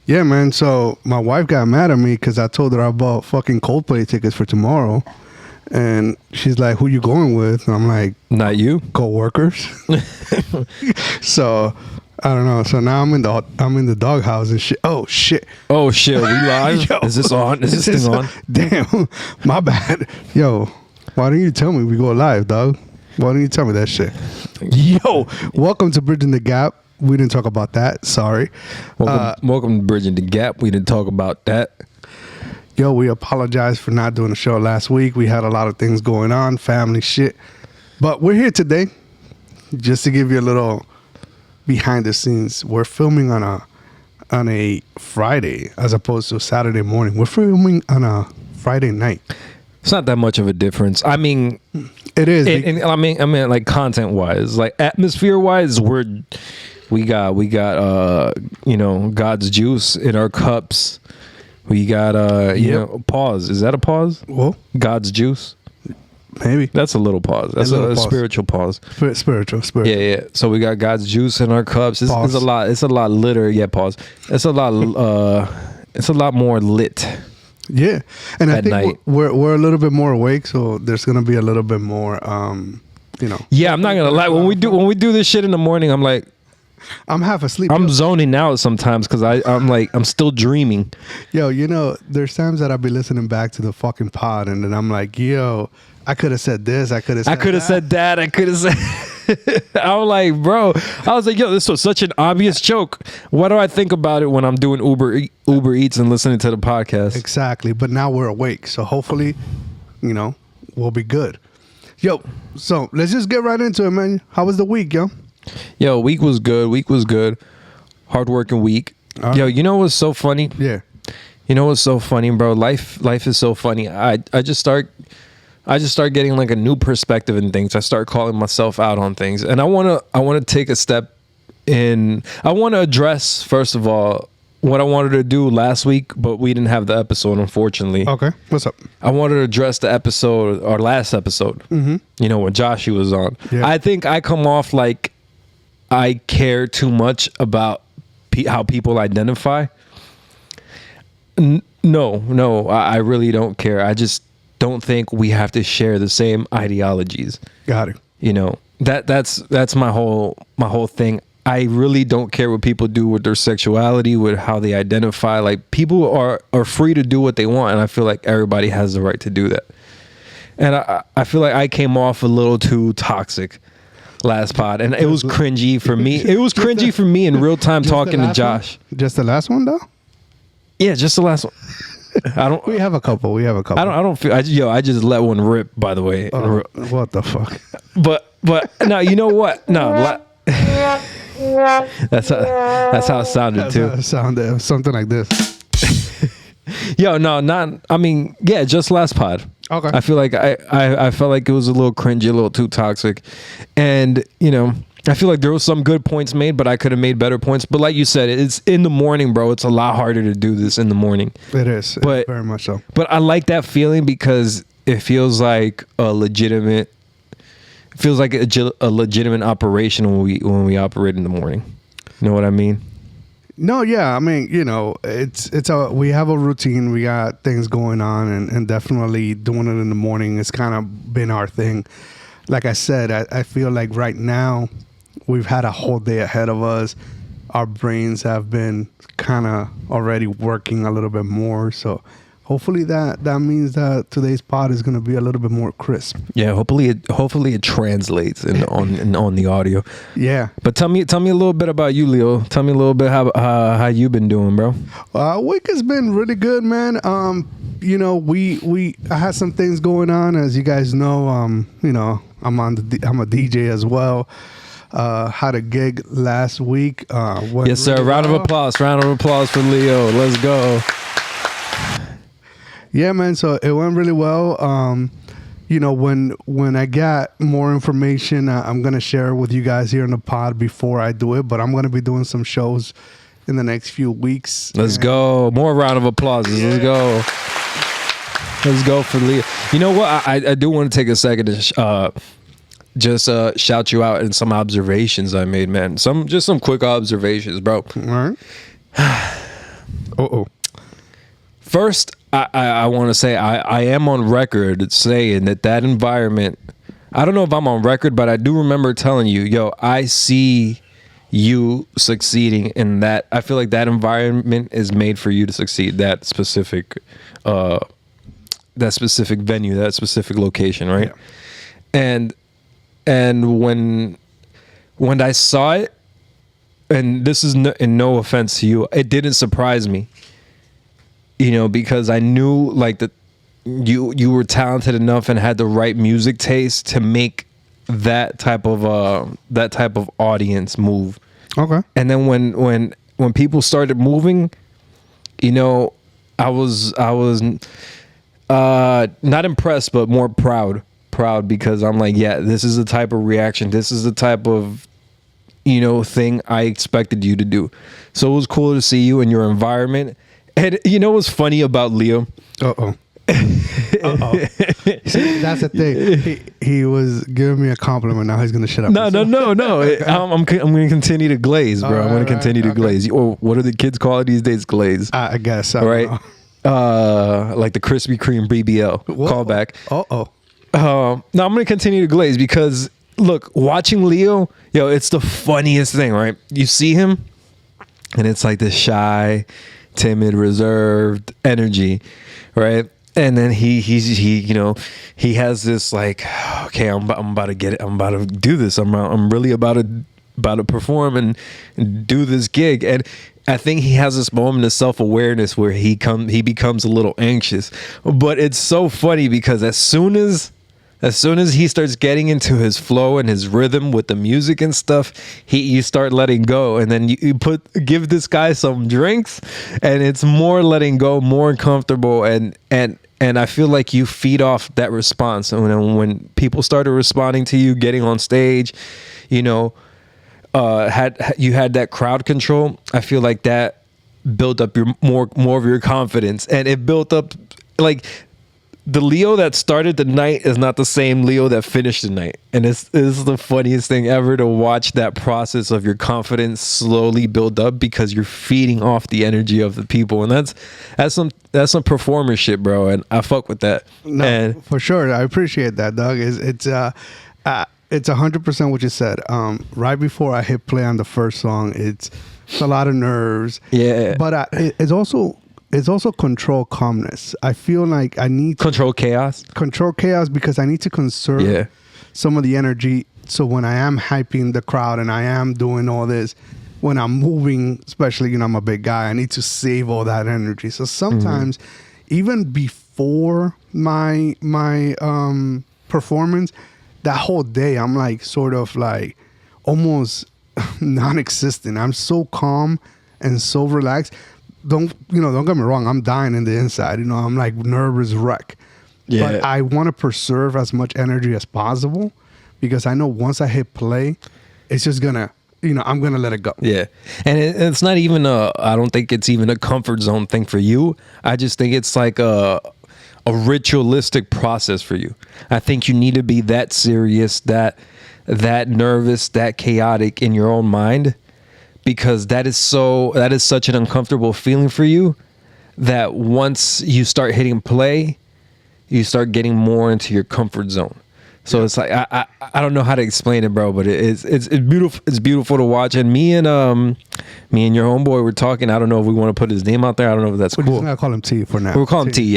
Yeah, man. So my wife got mad at me because I told her I bought fucking Coldplay tickets for tomorrow. And she's like, who you going with? And I'm like, not you. Co-workers. So I don't know. So now I'm in the doghouse and shit. Oh shit. Oh shit. We live? Yo, is this on? Is this thing on? Damn. My bad. Yo, why don't you tell me we go live, dog? Why don't you tell me that shit? Yo, welcome to Bridgin the Gap. We didn't talk about that. Sorry. Welcome to Bridgin the Gap. We didn't talk about that. Yo, we apologize for not doing a show last week. We had a lot of things going on, family shit. But we're here today just to give you a little behind the scenes. We're filming on a Friday as opposed to a Saturday morning. We're filming on a Friday night. It's not that much of a difference. I mean, it is. I mean, like content wise, like atmosphere wise, we got God's juice in our cups. We got pause. Is that a pause? Well, God's juice. Maybe that's a little pause. That's a spiritual pause. Spiritual. Yeah. So we got God's juice in our cups. It's a lot. It's a lot litter. Yeah, pause. It's a lot. It's a lot more lit. Yeah, and I think night. we're a little bit more awake, so there's gonna be a little bit more. Yeah, I'm not gonna lie. When we do this shit in the morning, I'm like, I'm half asleep. I'm zoning out sometimes because I'm still dreaming. Yo, there's times that I'll be listening back to the fucking pod, and then I'm like, yo, I could have said this. I could have said that. I could have said. I was like, bro. I was like, yo, this was such an obvious joke. What do I think about it when I'm doing Uber Eats and listening to the podcast? Exactly. But now we're awake, so hopefully, we'll be good. Yo, so let's just get right into it, man. How was the week, yo? Yo, week was good. Hard-working week. Yo, you know what's so funny? Yeah. You know what's so funny, bro? Life is so funny. I just start getting like a new perspective in things. I start calling myself out on things, and I want to take a step in. I want to address first of all what I wanted to do last week, but we didn't have the episode, unfortunately. Okay, what's up? I wanted to address the episode, our last episode. Mm-hmm. When Joshy was on. Yeah. I think I come off like I care too much about how people identify. No, I really don't care. I just don't think we have to share the same ideologies. Got it. That's my whole thing. I really don't care what people do with their sexuality, with how they identify. Like, people are free to do what they want, and I feel like everybody has the right to do that. And I feel like I came off a little too toxic last pod, and it was cringy for me. It was cringy for me in real time talking to Josh. Just the last one, though? Yeah, just the last one. We have a couple. I don't feel. I just let one rip. By the way. What the fuck? But no, you know what? No, that's how it sounded too. It sounded something like this. Yo, no, not. I mean, yeah, just last pod. Okay. I feel like I felt like it was a little cringy, a little too toxic, and I feel like there was some good points made, but I could have made better points. But like you said, it's in the morning, bro. It's a lot harder to do this in the morning. It is, but very much so. But I like that feeling because it feels like a legitimate. It feels like a legitimate operation when we operate in the morning. You know what I mean? No, yeah. I mean, we have a routine. We got things going on, and definitely doing it in the morning has kind of been our thing. Like I said, I feel like right now we've had a whole day ahead of us. Our brains have been kind of already working a little bit more. So hopefully that means that today's pod is going to be a little bit more crisp. Yeah, hopefully it translates on the audio. Yeah. But tell me a little bit about you, Leo. Tell me a little bit how you been doing, bro. Week has been really good, man. I had some things going on, as you guys know. I'm a DJ as well. Had a gig last week. Yes, sir. Round of applause for Leo. Let's go. Yeah, man. So it went really well. When I got more information, I'm gonna share it with you guys here in the pod before I do it. But I'm gonna be doing some shows in the next few weeks. Let's go. More round of applause. Yeah. Let's go for Leo. You know what? I do want to take a second to just shout you out in some observations I made, man. Some quick observations, bro. All right. Uh-oh. First, I want to say I am on record saying that environment, I don't know if I'm on record, but I do remember telling you, yo, I see you succeeding in that. I feel like that environment is made for you to succeed, that specific venue, that specific location, right? Yeah. And when I saw it, and this is no offense to you, it didn't surprise me. You know, because I knew like that you were talented enough and had the right music taste to make that type of audience move. Okay. And then when people started moving, you know, I was not impressed but more proud because I'm like, yeah, this is the type of reaction, this is the type of, you know, thing I expected you to do. So it was cool to see you in your environment. And you know what's funny about Leo? Uh-oh. See, that's the thing. He was giving me a compliment. Now he's gonna shut up. No. I'm gonna continue to glaze, bro. I'm gonna continue to glaze. Or what do the kids call it these days? Glaze. I guess. I right. Like the Krispy Kreme BBL callback. No, I'm gonna continue to glaze because look, watching Leo, yo, it's the funniest thing, right? You see him, and it's like this shy, timid, reserved energy, right? And then he you know, he has this like, okay, I'm about to get it, I'm about to do this, I'm really about to perform and do this gig. And I think he has this moment of self-awareness where he becomes a little anxious. But it's so funny because as soon as he starts getting into his flow and his rhythm with the music and stuff, you start letting go, and then you give this guy some drinks, and it's more letting go, more comfortable, and I feel like you feed off that response. And when people started responding to you, getting on stage, you know, had that crowd control. I feel like that built up your more of your confidence, and it built up like. The Leo that started the night is not the same Leo that finished the night. And it's the funniest thing ever to watch that process of your confidence slowly build up because you're feeding off the energy of the people. And that's some performer shit, bro. And I fuck with that. No, and for sure. I appreciate that, Doug. It's 100% what you said. Right before I hit play on the first song, it's a lot of nerves. Yeah. But it's also control calmness. I feel like I need to control chaos because I need to conserve some of the energy. So when I am hyping the crowd and I am doing all this, when I'm moving, especially, you know, I'm a big guy, I need to save all that energy. So sometimes even before my performance, that whole day, I'm like sort of like almost non-existent. I'm so calm and so relaxed. Don't get me wrong. I'm dying in the inside. You know, I'm like nervous wreck. Yeah. But I want to preserve as much energy as possible because I know once I hit play, it's just gonna, you know, I'm gonna let it go. Yeah, and it's not even I don't think it's even a comfort zone thing for you. I just think it's like a ritualistic process for you. I think you need to be that serious, that nervous, that chaotic in your own mind. Because that is such an uncomfortable feeling for you that once you start hitting play, you start getting more into your comfort zone. So it's like I don't know how to explain it, bro, but it's beautiful. It's beautiful to watch. And me and your homeboy were talking. I don't know if we want to put his name out there. I don't know if that's cool. We're just gonna call him T for now. We'll call him T.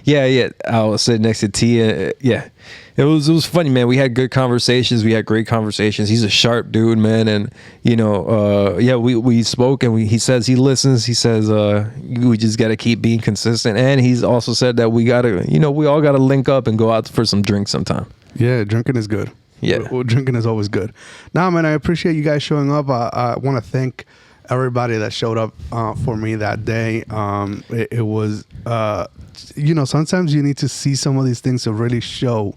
Yeah. I was sitting next to T. Yeah. It was funny, man. We had good conversations. We had great conversations. He's a sharp dude, man. And you know, we spoke, and he says he listens. He says we just got to keep being consistent. And he's also said that we all gotta link up and go out for some drinks sometime. Yeah, drinking is good. Yeah, well, drinking is always good. Nah, man, I appreciate you guys showing up. I want to thank everybody that showed up for me that day. It was, you know, sometimes you need to see some of these things to really show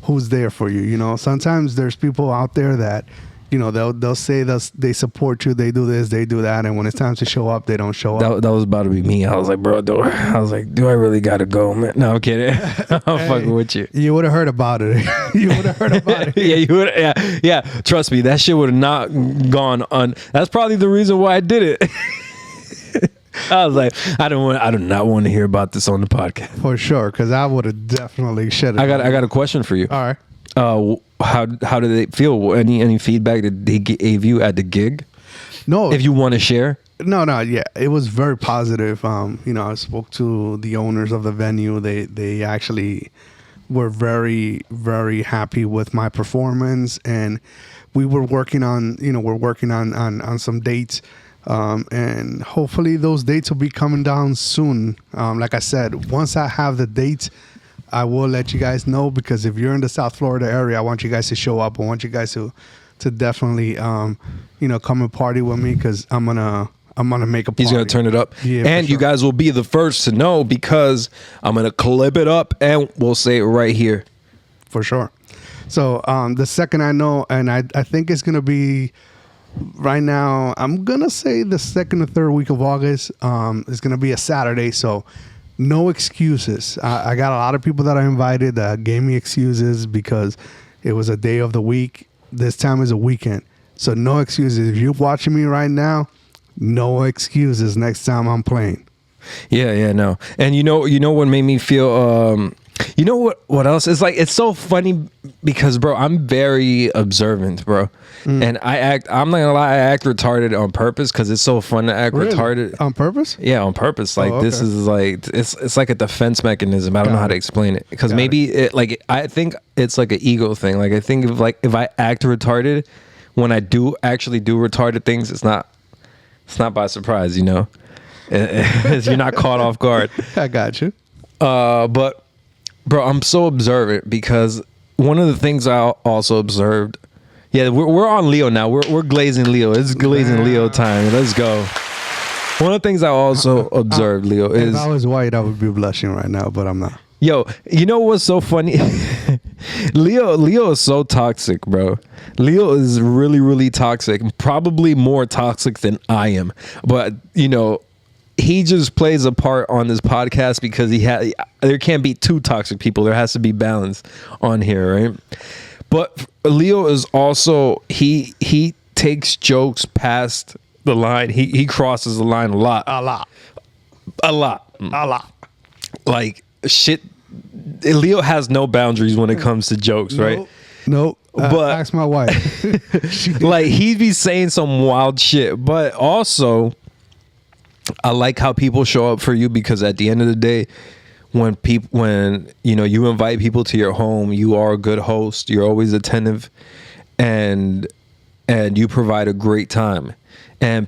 who's there for you. You know, sometimes there's people out there that, you know, they'll say they support you, they do this, they do that, and when it's time to show up, they don't show up. That was about to be me. I was like, bro, do I really gotta go, man? No, I'm kidding. I'm fucking with you. You would have heard about it. You would have heard about it. Yeah, you would. Yeah. Trust me, that shit would have not gone on. That's probably the reason why I did it. I was like, I do not want to hear about this on the podcast. For sure, because I would have definitely shed it. I got a question for you. All right. How did they feel? Any feedback that they gave you at the gig? No. If you want to share. No, yeah, it was very positive. I spoke to the owners of the venue. They actually were very, very happy with my performance, and we were working on, on some dates, and hopefully those dates will be coming down soon. Like I said, once I have the dates, I will let you guys know, because if you're in the South Florida area, I want you guys to show up. I want you guys to definitely, come and party with me, because I'm gonna make a party. He's gonna turn it up. Yeah, and you guys will be the first to know, because I'm gonna clip it up and we'll say it right here. For sure. So the second I know, and I think it's gonna be right now, I'm gonna say the second or third week of August. It's gonna be a Saturday, so no excuses. I got a lot of people that I invited that gave me excuses because it was a day of the week. This time is a weekend, so no excuses. If you're watching me right now, no excuses next time I'm playing. Yeah, no. And you know what made me feel what else? It's like, it's so funny because, bro, I'm very observant, bro. And I'm not gonna lie, I act retarded on purpose because it's so fun to act retarded. On purpose? Yeah, on purpose. Like, okay. This is like, it's like a defense mechanism. I don't know how to explain it, because maybe I think it's like an ego thing. Like, I think if I act retarded, when I do actually do retarded things, it's not by surprise, you're not caught off guard. I got you. But bro, I'm so observant, because one of the things I also observed, we're on Leo now. We're glazing Leo. It's glazing Leo time. Let's go. One of the things I also observed, Leo, is, if I was white, I would be blushing right now, but I'm not. Yo, you know what's so funny? Leo is so toxic, bro. Leo is really, really toxic. Probably more toxic than I am. But, he just plays a part on this podcast because there can't be two toxic people. There has to be balance on here, right? But Leo is also, he takes jokes past the line. He crosses the line a lot. Like, shit. Leo has no boundaries when it comes to jokes, right? Nope. But ask my wife. Like, he'd be saying some wild shit. But also, I like how people show up for you, because at the end of the day, when you invite people to your home, you are a good host. You're always attentive, and you provide a great time. And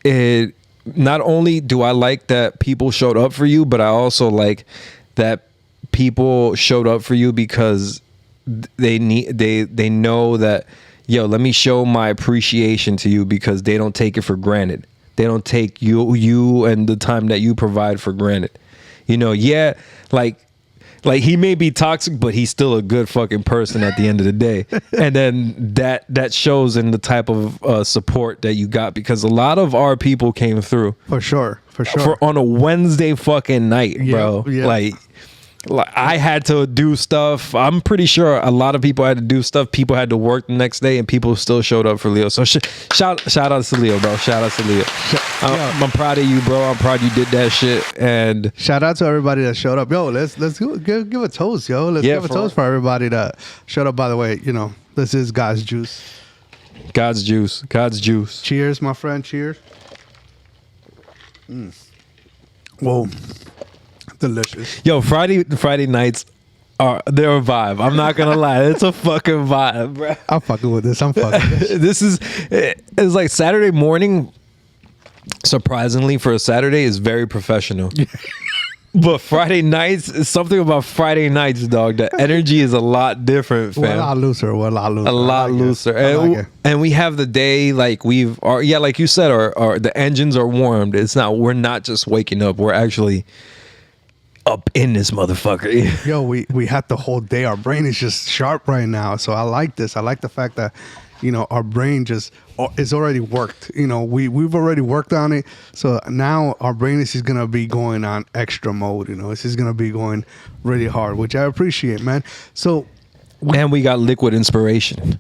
it, not only do I like that people showed up for you, but I also like that people showed up for you because they know that, let me show my appreciation to you, because they don't take it for granted. They don't take you and the time that you provide for granted. Like he may be toxic, but he's still a good fucking person at the end of the day. And then that shows in the type of support that you got, because a lot of our people came through. For sure. On a Wednesday fucking night, bro. Yeah. Like I had to do stuff. I'm pretty sure a lot of people had to do stuff. People had to work the next day, and people still showed up for Leo. So shout out to Leo, bro. Shout out to Leo. I'm proud of you, bro. I'm proud you did that shit. And shout out to everybody that showed up. Yo, let's give a toast, yo. Let's give a toast for everybody that showed up. By the way, this is God's juice. God's juice. Cheers, my friend. Cheers. Whoa. Delicious. Yo, Friday nights they're a vibe. I'm not gonna lie, it's a fucking vibe, bro. I'm fucking with this. It's like Saturday morning. Surprisingly, for a Saturday, is very professional. But Friday nights, it's something about Friday nights, dog. The energy is a lot different, fam. A lot looser. A lot looser. And we have the day, like like you said, our the engines are warmed. We're not just waking up. We're actually up in this motherfucker. Yo, we had the whole day. Our brain is just sharp right now. So I like this. I like the fact that, our brain just is already worked. We've already worked on it. So now our brain is just going to be going on extra mode. It's just going to be going really hard, which I appreciate, man. So. And we got liquid inspiration.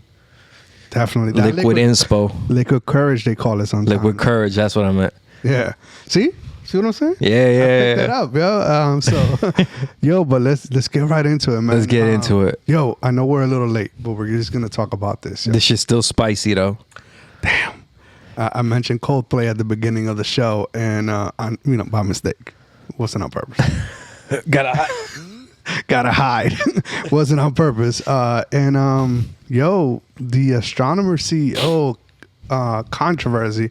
Definitely. Liquid inspo. Liquid courage, they call it sometimes. Liquid courage. That's what I meant. Yeah. See what I'm saying? Yeah, yeah. I picked that up, yo. Yo, but let's get right into it, man. Let's get into it. Yo, I know we're a little late, but we're just gonna talk about this. Yo. This shit's still spicy though. Damn. I mentioned Coldplay at the beginning of the show, and by mistake. Wasn't on purpose. Gotta hide. Wasn't on purpose. Yo, the Astronomer CEO controversy.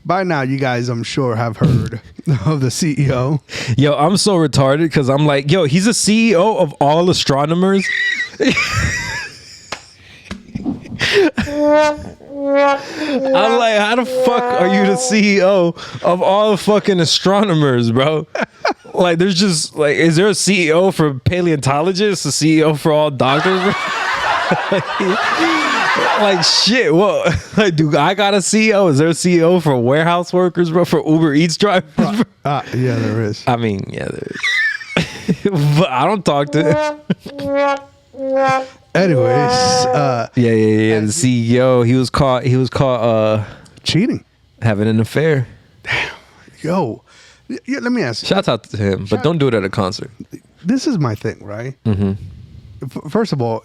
By now, you guys, I'm sure, have heard of the CEO. Yo, I'm so retarded because I'm like, yo, he's a CEO of all astronomers. I'm like, how the fuck are you the CEO of all the fucking astronomers, bro? Like, there's just like, is there a CEO for paleontologists, a CEO for all doctors? Like, shit, what? Like, do I got a CEO? Is there a CEO for warehouse workers, bro? For Uber Eats drivers? Yeah, there is. I mean, yeah, there is. But I don't talk to him. Anyways, yeah. The CEO, he was caught cheating, having an affair. Damn. Yo, yeah, let me ask you. Shout out to him, but don't do it at a concert. This is my thing, right? Mm-hmm. First of all,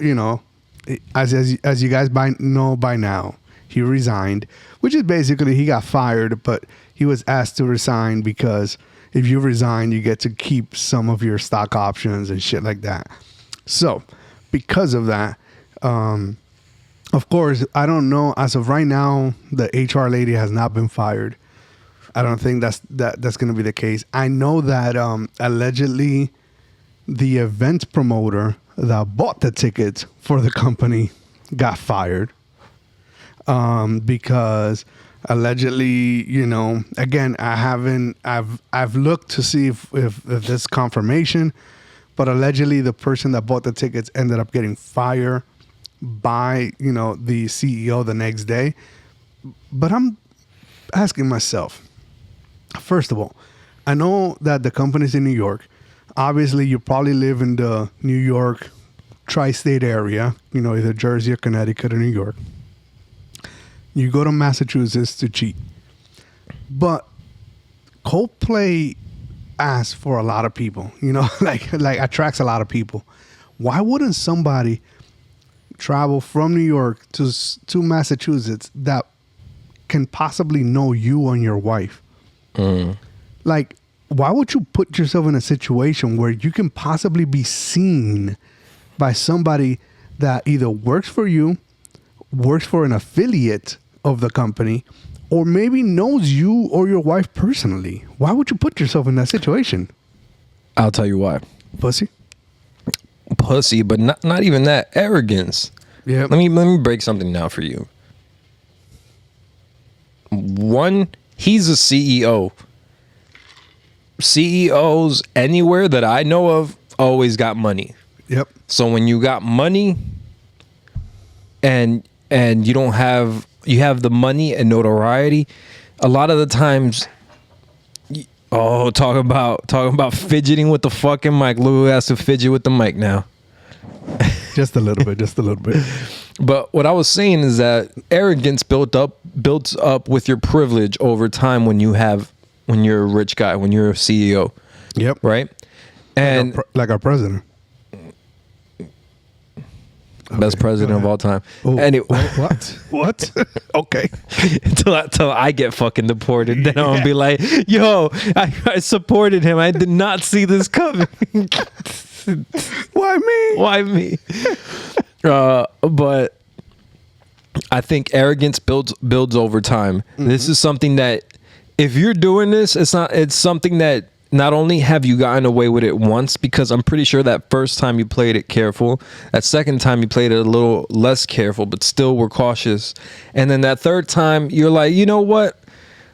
as you guys know by now, he resigned, which is basically he got fired, but he was asked to resign because if you resign, you get to keep some of your stock options and shit like that. So, because of that, of course, I don't know. As of right now, the HR lady has not been fired. I don't think that's going to be the case. I know that allegedly the event promoter that bought the tickets for the company got fired because allegedly, again, I've looked to see if there's confirmation, but allegedly the person that bought the tickets ended up getting fired by the CEO the next day. But I'm asking myself, first of all, I know that the company's in New York. Obviously, you probably live in the New York tri-state area, either Jersey or Connecticut or New York. You go to Massachusetts to cheat. But Coldplay asks for a lot of people, like attracts a lot of people. Why wouldn't somebody travel from New York to Massachusetts that can possibly know you and your wife? Like, why would you put yourself in a situation where you can possibly be seen by somebody that either works for you, works for an affiliate of the company, or maybe knows you or your wife personally? Why would you put yourself in that situation? I'll tell you why. Pussy, but not even that. Arrogance. Yeah. Let me break something down for you. One, he's a CEO. CEOs anywhere that I know of always got money. Yep. So when you got money and you have the money and notoriety, a lot of the times, talking about fidgeting with the fucking mic. Lou has to fidget with the mic now. Just a little bit. But what I was saying is that arrogance built up with your privilege over time when you're a rich guy, when you're a CEO. Yep. Right? And like our president. Best president of all time. Ooh, anyway, what? Okay. Until I get fucking deported, then I'll be like, yo, I supported him. I did not see this coming. Why me? But I think arrogance builds over time. Mm-hmm. This is something that if you're doing this, it's something that not only have you gotten away with it once, because I'm pretty sure that first time you played it careful, that second time you played it a little less careful, but still were cautious. And then that third time you're like, you know what?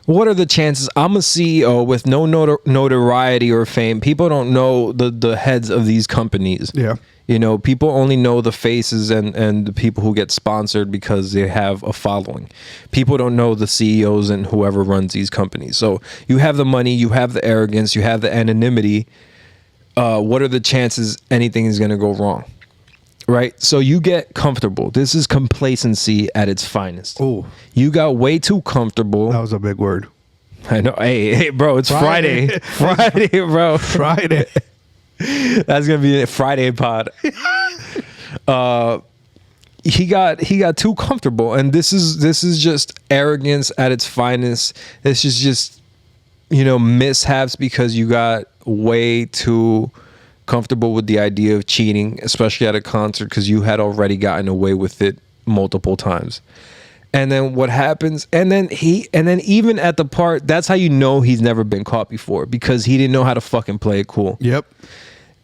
What are the chances? I'm a CEO with no notoriety or fame. People don't know the heads of these companies. Yeah. People only know the faces and the people who get sponsored because they have a following. People don't know the CEOs and whoever runs these companies. So you have the money, you have the arrogance, you have the anonymity. What are the chances anything is going to go wrong? Right? So you get comfortable. This is complacency at its finest. Oh, you got way too comfortable. That was a big word. I know. Hey, bro, it's Friday. Friday, bro. Friday. That's gonna be a Friday pod. He got too comfortable, and this is just arrogance at its finest. This is just mishaps because you got way too comfortable with the idea of cheating, especially at a concert, because you had already gotten away with it multiple times. And then what happens? And then even at the part, that's how you know he's never been caught before, because he didn't know how to fucking play it cool. Yep.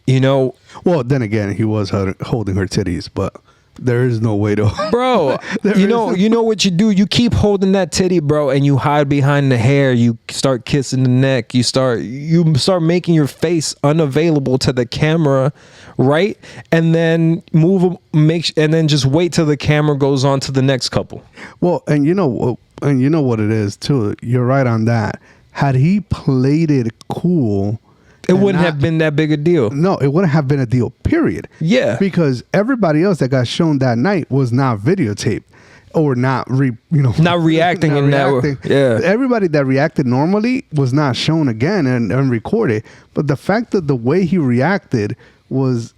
Well, then again, he was holding her titties, but there is no way to. Bro, you know what you do? You keep holding that titty, bro, and you hide behind the hair. You start kissing the neck. You start making your face unavailable to the camera, right? And then and then just wait till the camera goes on to the next couple. Well, and you know what it is too. You're right on that. Had he played it cool, it wouldn't have been that big a deal. No, it wouldn't have been a deal, period. Yeah. Because everybody else that got shown that night was not videotaped or not reacting in that. Yeah. Everybody that reacted normally was not shown again and recorded. But the fact that the way he reacted was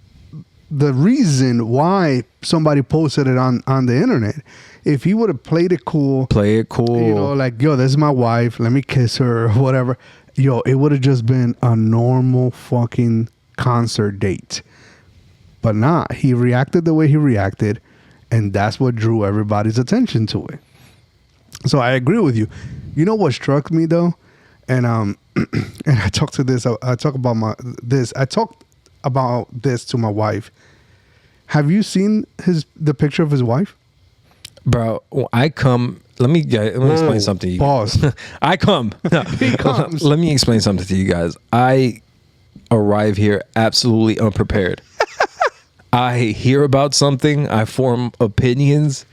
the reason why somebody posted it on the internet. If he would have played it cool. Like, yo, this is my wife. Let me kiss her or whatever. Yo, it would have just been a normal fucking concert date. But nah, he reacted the way he reacted, and that's what drew everybody's attention to it. So I agree with you. You know what struck me though? And and I talked about this to my wife. Have you seen the picture of his wife? Bro, I come. Let me explain something to you. Pause. I come. No. He comes. Let me explain something to you guys. I arrive here absolutely unprepared. I hear about something, I form opinions,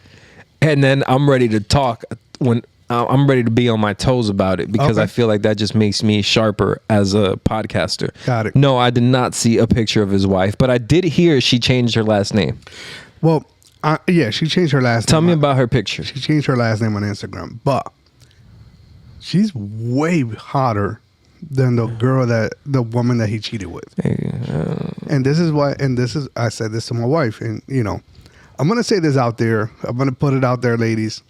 and then I'm ready to talk when I'm ready to be on my toes about it, because I feel like that just makes me sharper as a podcaster. Got it. No, I did not see a picture of his wife, but I did hear she changed her last name. Well, yeah, she changed her last name. Tell me about her picture. She changed her last name on Instagram, but she's way hotter than the woman that he cheated with. And this is why, I said this to my wife, and I'm going to say this out there. I'm going to put it out there, ladies.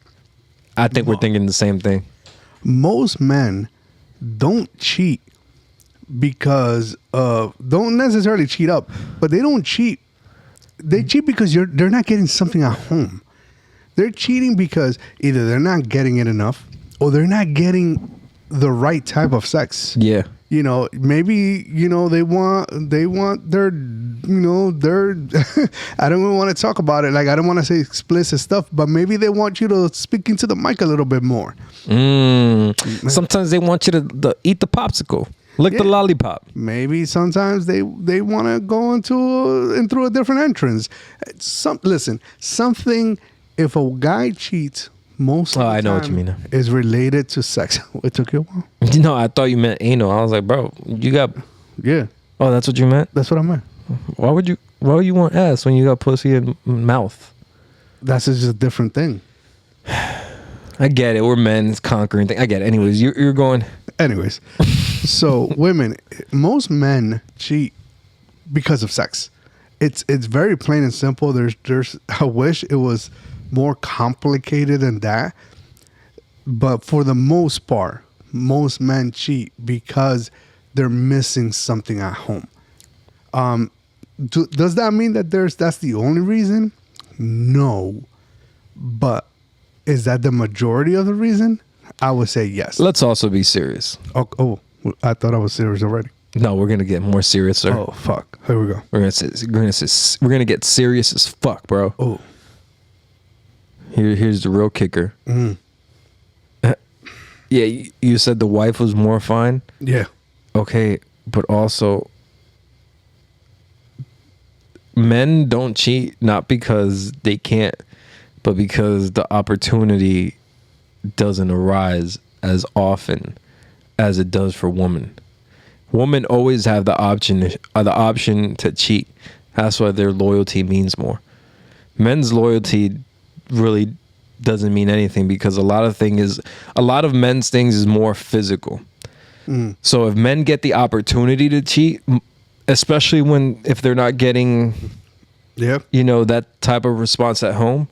I think we're thinking the same thing. Most men don't cheat because don't necessarily cheat up, but they don't cheat. They cheat because they're not getting something at home. They're cheating because either they're not getting it enough or they're not getting the right type of sex. Yeah. Maybe, they want their, I don't even want to talk about it. Like, I don't want to say explicit stuff, but maybe they want you to speak into the mic a little bit more. Sometimes they want you to eat the popsicle. Lick the lollipop. Maybe sometimes they want to go through a different entrance. Something, if a guy cheats, most of the I know time what you mean. Is related to sex. It took you a while. No, I thought you meant anal. I was like, bro, you got... Yeah. Oh, that's what you meant? That's what I meant. Why would you want ass when you got pussy and mouth? That's just a different thing. I get it. We're men. It's conquering thing. I get it. Anyways, you're going... Anyways, so most men cheat because of sex. It's very plain and simple. I wish it was more complicated than that, but for the most part, most men cheat because they're missing something at home. Does that mean that that's the only reason? No, but is that the majority of the reason? I would say yes. Let's also be serious. Oh, I thought I was serious already. No, we're gonna get more serious, sir. Oh fuck! Here we go. We're gonna get serious as fuck, bro. Oh. Here's the real kicker. Yeah, you said the wife was more fine. Yeah. Okay, but also, men don't cheat not because they can't, but because the opportunity doesn't arise as often as it does for women. Women always have the option to cheat. That's why their loyalty means more. Men's loyalty really doesn't mean anything, because a lot of men's things is more physical. So if men get the opportunity to cheat, especially if they're not getting, that type of response at home,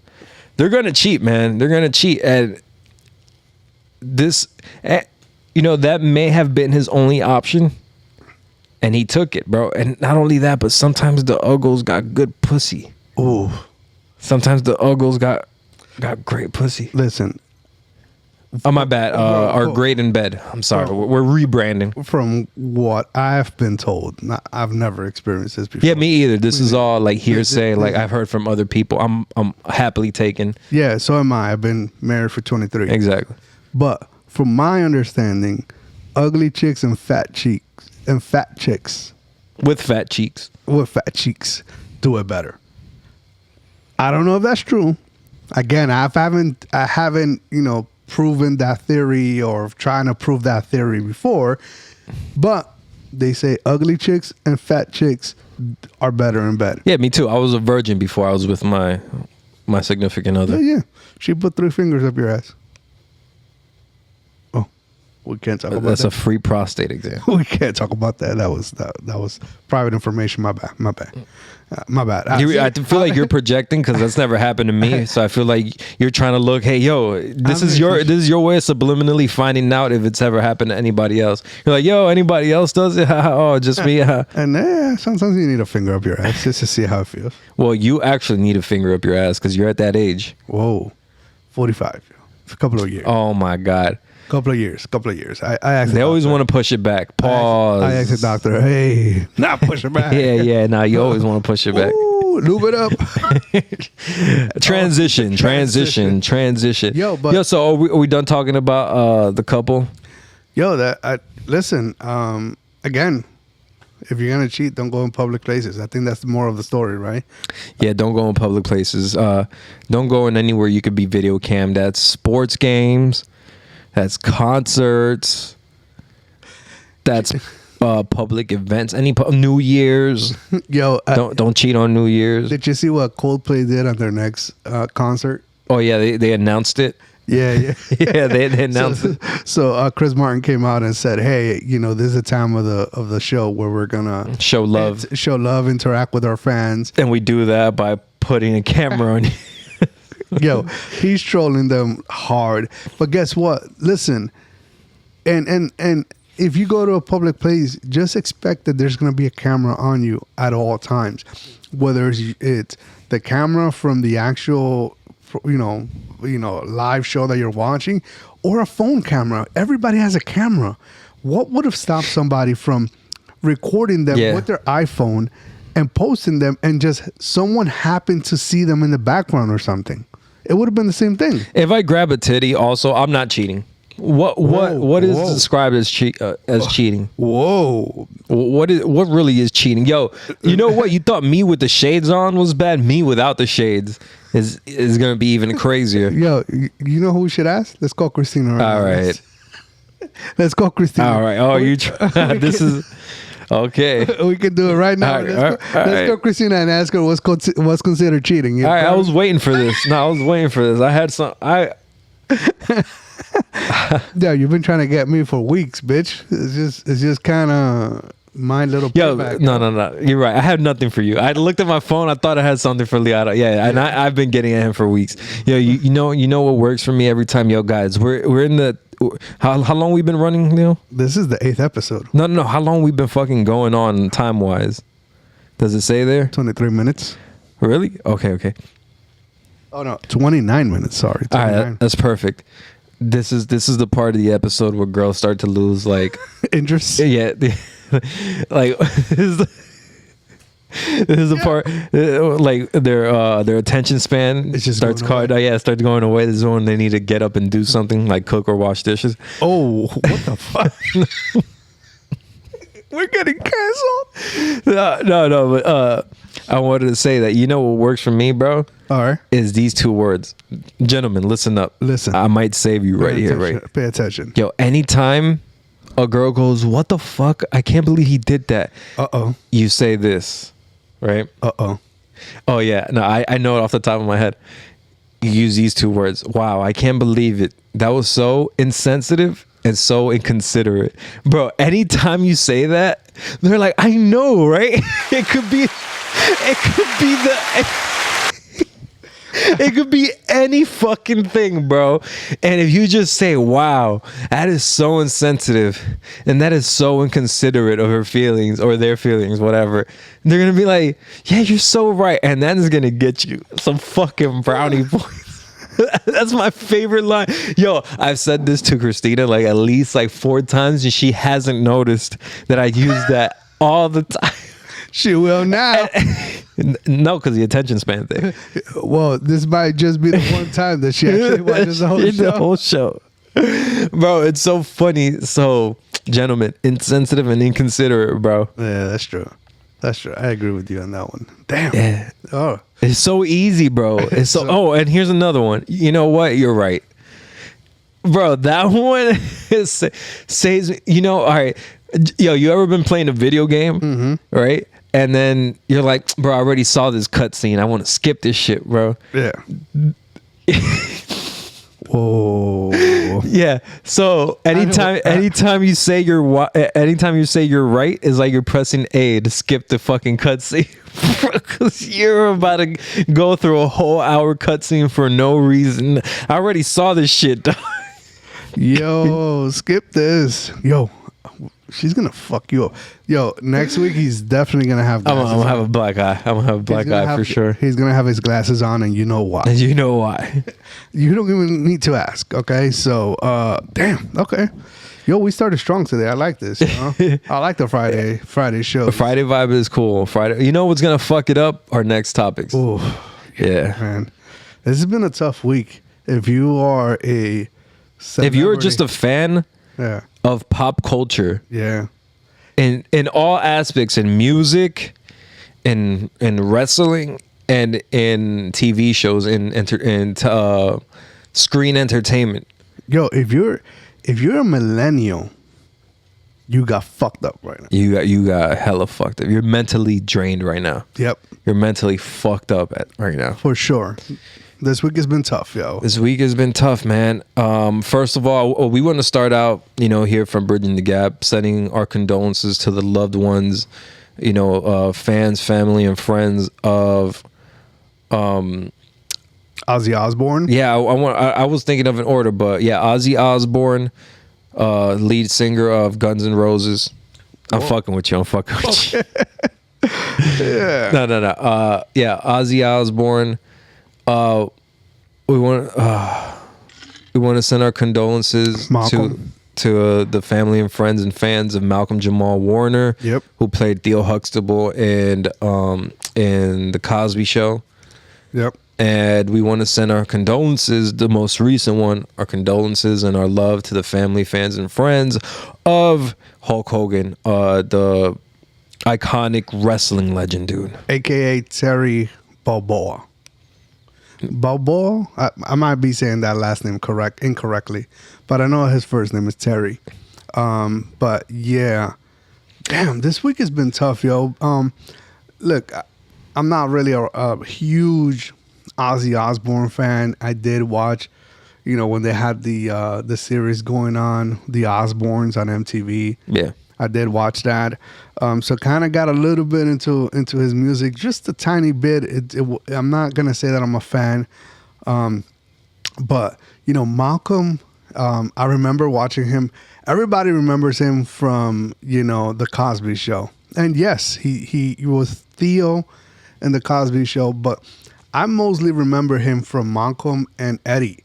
they're gonna cheat, man. They're gonna cheat. And this, that may have been his only option, and he took it, bro. And not only that, but sometimes the uggles got good pussy. Ooh. Sometimes the uggles got great pussy. Listen. Oh, my bad. Are great in bed. I'm sorry. We're rebranding. From what I've been told, I've never experienced this before. Yeah, me either. This is all like hearsay. Like I've heard from other people. I'm happily taken. Yeah, so am I. I've been married for 23. Exactly. But from my understanding, ugly chicks and fat chicks with fat cheeks do it better. I don't know if that's true. Again, I haven't proven that theory or trying to prove that theory before, but they say ugly chicks and fat chicks are better in bed. Yeah, me too. I was a virgin before I was with my significant other. Yeah. She put 3 fingers up your ass. Oh, we can't talk about that. That's a free prostate exam. We can't talk about that. That was private information. My bad. I feel like you're projecting, because that's never happened to me. So I feel like you're trying to look, hey, yo, this is your way of subliminally finding out if it's ever happened to anybody else. You're like, yo, anybody else does it? Oh, just me. And sometimes you need a finger up your ass just to see how it feels. Well, you actually need a finger up your ass because you're at that age. Whoa, 45. It's a couple of years. Oh my God. Couple of years. I asked. They always want to push it back. Pause. I asked the doctor, hey, not push it back. yeah. Now you always want to push it back. Ooh, lube it up. Transition. Yo, so are we done talking about the couple? Yo, listen. Again, if you're gonna cheat, don't go in public places. I think that's the moral of the story, right? Yeah, don't go in public places. Don't go in anywhere you could be video cammed. That's sports games. That's concerts. That's public events. Any New Year's. Yo, don't cheat on New Year's. Did you see what Coldplay did on their next concert? Oh yeah, they announced it. Yeah. Yeah, they announced it. So Chris Martin came out and said, "Hey, this is the time of the show where we're gonna show love, interact with our fans, and we do that by putting a camera on you." Yo, he's trolling them hard. But guess what? Listen, and if you go to a public place, just expect that there's going to be a camera on you at all times. Whether it's the camera from the actual, live show that you're watching, or a phone camera. Everybody has a camera. What would have stopped somebody from recording them with their iPhone and posting them, and just someone happened to see them in the background or something? It would have been the same thing. If I grab a titty, also, I'm not cheating. What is described as cheating? Whoa. What really is cheating? Yo, you know what? You thought me with the shades on was bad? Me without the shades is going to be even crazier. Yo, you know who we should ask? Let's call Christina right All right. Let's call Christina. All right. Oh, this is... Okay. We can do it right now. Let's go Christina and ask her what's considered cheating. All right, I was waiting for this. I had some... Yeah, you've been trying to get me for weeks, bitch. It's just kind of my little payback. No. You're right. I had nothing for you. I looked at my phone. I thought I had something for Liara. Yeah, and I've been getting at him for weeks. Yo, you know what works for me every time? Yo, guys, we're in the... How long we been running, Neil? This is the 8th episode. No. How long we been fucking going on time-wise? Does it say there? 23 minutes. Really? Okay. Oh, no. 29 minutes, sorry. 29. All right, that's perfect. This is the part of the episode where girls start to lose, like... interest? Yeah. Like... This is the part, like their attention span starts going away. This is when they need to get up and do something, like cook or wash dishes. Oh, what the fuck? We're getting canceled. No. But I wanted to say that what works for me, bro. All right. Is these 2 words, gentlemen. Listen up. Listen. I might save you right here, right? Pay attention. Yo, anytime a girl goes, "What the fuck? I can't believe he did that." You say this. Right? Oh, yeah. No, I know it off the top of my head. you use these two words. Wow, I can't believe it. That was so insensitive and so inconsiderate. Bro, anytime you say that, they're like, I know, right? It could be it could be any fucking thing, bro. And if you just say, wow, that is so insensitive and that is so inconsiderate of her feelings or their feelings, whatever, they're going to be like, yeah, you're so right. And that is going to get you some fucking brownie points. That's my favorite line. Yo, I've said this to Christina like at least like 4 times and she hasn't noticed that I use that all the time. She will now. No, because the attention span thing. Well, this might just be the one time that she actually watches the whole show. The whole show. Bro, it's so funny. So, gentlemen, insensitive and inconsiderate, bro. Yeah, that's true. That's true. I agree with you on that one. Damn. Yeah. Oh. It's so easy, bro. It's so. Oh, and here's another one. You know what? You're right, bro. That one says. You know, all right. Yo, you ever been playing a video game, right? And then you're like, bro, I already saw this cutscene. I want to skip this shit, bro. Yeah. Whoa. Yeah. So anytime you say you're right, is like you're pressing A to skip the fucking cutscene. Because you're about to go through a whole hour cutscene for no reason. I already saw this shit, dog. Yo, skip this. Yo, she's gonna fuck you up. Yo, next week he's definitely gonna have glasses. I'm gonna have a black eye. I'm gonna have a black eye for sure. He's gonna have his glasses on, and you know why. And you know why. You don't even need to ask, okay? So, damn, okay. Yo, we started strong today. I like this. You know? I like the Friday show. The Friday vibe is cool. Friday. You know what's gonna fuck it up? Our next topics. Ooh, yeah, man. This has been a tough week. If you are a celebrity, if you're just a fan of pop culture, in all aspects, in music, in wrestling, and in TV shows, in screen entertainment. Yo, if you're a millennial, you got fucked up right now. You got hella fucked up. You're mentally drained right now. Yep. You're mentally fucked up right now. For sure. This week has been tough, yo. This week has been tough, man. First of all, we want to start out, here from Bridgin the Gap, sending our condolences to the loved ones, fans, family, and friends of Ozzy Osbourne. Yeah, I was thinking of an order, but yeah, Ozzy Osbourne, lead singer of Guns N' Roses. I'm fucking with you. I'm fucking with you. Yeah. No. Yeah, Ozzy Osbourne. We want to send our condolences to the family and friends and fans of Malcolm Jamal Warner, who played Theo Huxtable in the Cosby Show. Yep. And we want to send our condolences, the most recent one, our condolences and our love to the family, fans, and friends of Hulk Hogan, the iconic wrestling legend, dude. AKA Terry Balboa. Balboa? I might be saying that last name incorrectly, but I know his first name is Terry. But yeah, damn, this week has been tough, yo. Look, I'm not really a huge Ozzy Osbourne fan. I did watch, when they had the series going on, The Osbournes on MTV. Yeah. I did watch that. So kind of got a little bit into his music, just a tiny bit. I'm not going to say that I'm a fan. But, Malcolm, I remember watching him. Everybody remembers him from, The Cosby Show. And yes, he was Theo in The Cosby Show, but I mostly remember him from Malcolm and Eddie.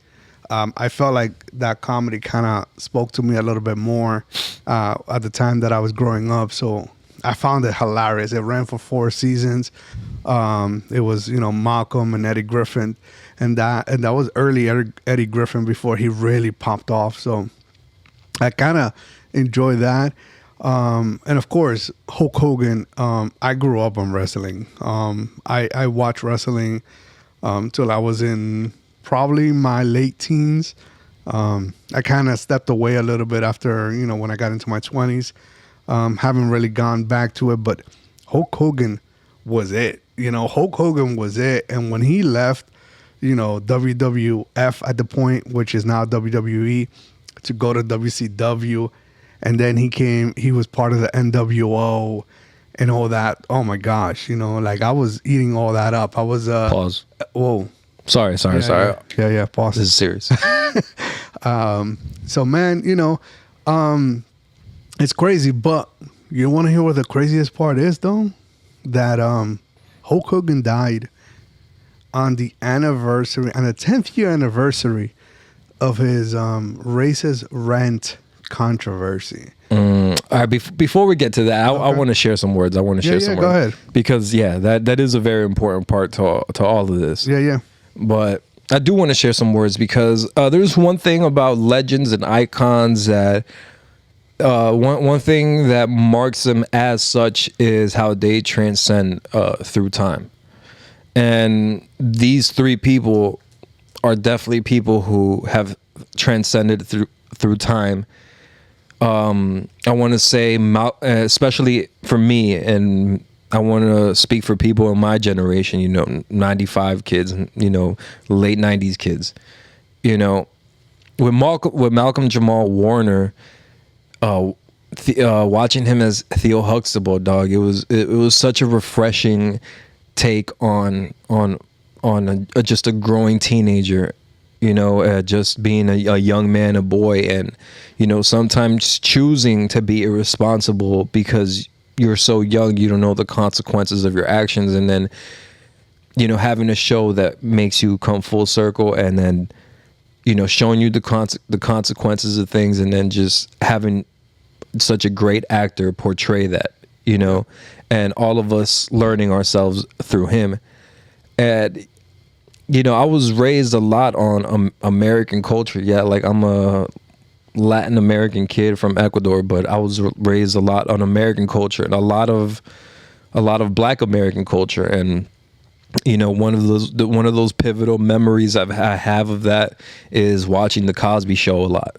I felt like that comedy kind of spoke to me a little bit more at the time that I was growing up. So I found it hilarious. It ran for 4 seasons. It was, Malcolm and Eddie Griffin, and that was early Eddie Griffin before he really popped off. So I kind of enjoy that. And of course, Hulk Hogan. I grew up on wrestling. I watched wrestling till I was in probably my late teens. I kind of stepped away a little bit after, when I got into my 20s. Haven't really gone back to it, but Hulk Hogan was it. Hulk Hogan was it. And when he left, WWF at the point, which is now WWE, to go to WCW. And then he was part of the NWO and all that. Oh my gosh, like I was eating all that up. I was Pause. Whoa. Sorry. Yeah, pause. This is serious. So man, it's crazy, but you want to hear what the craziest part is though? That Hulk Hogan died on the 10th year anniversary of his racist rant controversy. All right, before we get to that, I want to share some words. I want to share some words. Go ahead. Because that is a very important part to all of this. Yeah. But I do want to share some words because there's one thing about legends and icons that one thing that marks them as such is how they transcend through time. And these three people are definitely people who have transcended through time. I want to say, especially for me, and I want to speak for people in my generation, 95 kids, late 90s kids, with Malcolm Jamal Warner, watching him as Theo Huxtable, dog, it was such a refreshing take on just a growing teenager, just being a young man, a boy, and sometimes choosing to be irresponsible because you're so young, you don't know the consequences of your actions, and then having a show that makes you come full circle, and then showing you the consequences of things, and then just having such a great actor portray that, and all of us learning ourselves through him. And I was raised a lot on American culture. Yeah, like I'm a Latin American kid from Ecuador, but I was raised a lot on American culture and a lot of Black American culture. And one of those pivotal memories I have of that is watching the Cosby Show a lot.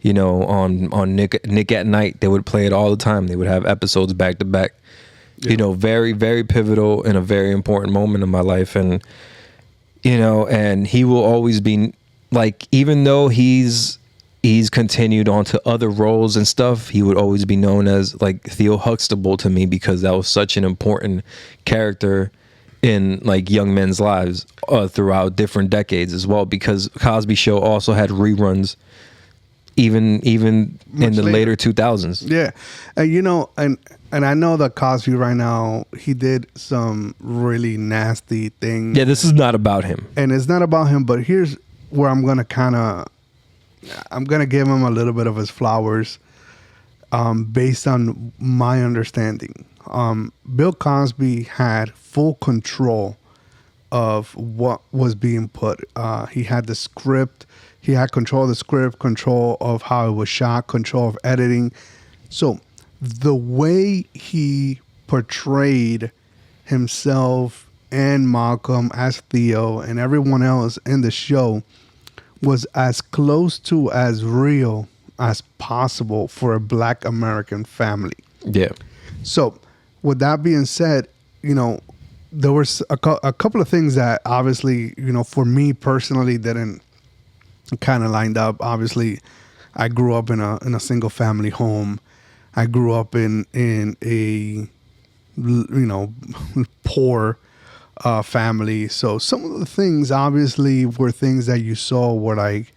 On Nick at Night, they would play it all the time. They would have episodes back to back. Yeah. Very, very pivotal and a very important moment in my life. And and he will always be like, even though he's continued on to other roles and stuff, he would always be known as like Theo Huxtable to me, because that was such an important character in like young men's lives throughout different decades as well, because Cosby Show also had reruns even in the later 2000s. Yeah. And I know that Cosby right now, he did some really nasty things. Yeah, this is not about him. And it's not about him, but here's where I'm going to give him a little bit of his flowers based on my understanding. Bill Cosby had full control of what was being put. He had the script. He had control of the script, control of how it was shot, control of editing. So the way he portrayed himself and Malcolm as Theo and everyone else in the show was as close to as real as possible for a Black American family. Yeah. So with that being said, there was a couple of things that obviously, for me personally didn't kind of lined up. Obviously, I grew up in a single family home. I grew up in a poor family. So some of the things obviously were things that you saw where like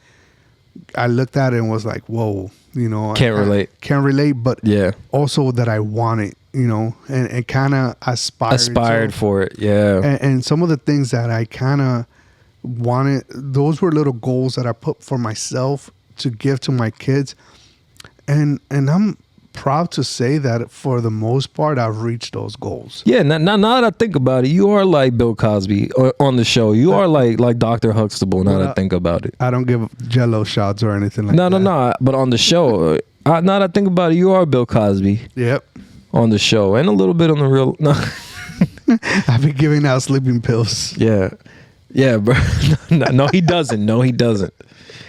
I looked at it and was like, whoa, can't relate, but yeah, also that I wanted, and kind of aspired for it. Yeah. And some of the things that I kind of wanted, those were little goals that I put for myself to give to my kids. And I'm proud to say that for the most part, I've reached those goals. Yeah, now that I think about it, you are like Bill Cosby on the show. You are like Dr. Huxtable. Now that I think about it, I don't give Jello shots or anything like that. No. But on the show, now that I think about it, you are Bill Cosby. Yep. On the show and a little bit on the real. No, I've been giving out sleeping pills. Yeah, bro. No, he doesn't. No, he doesn't.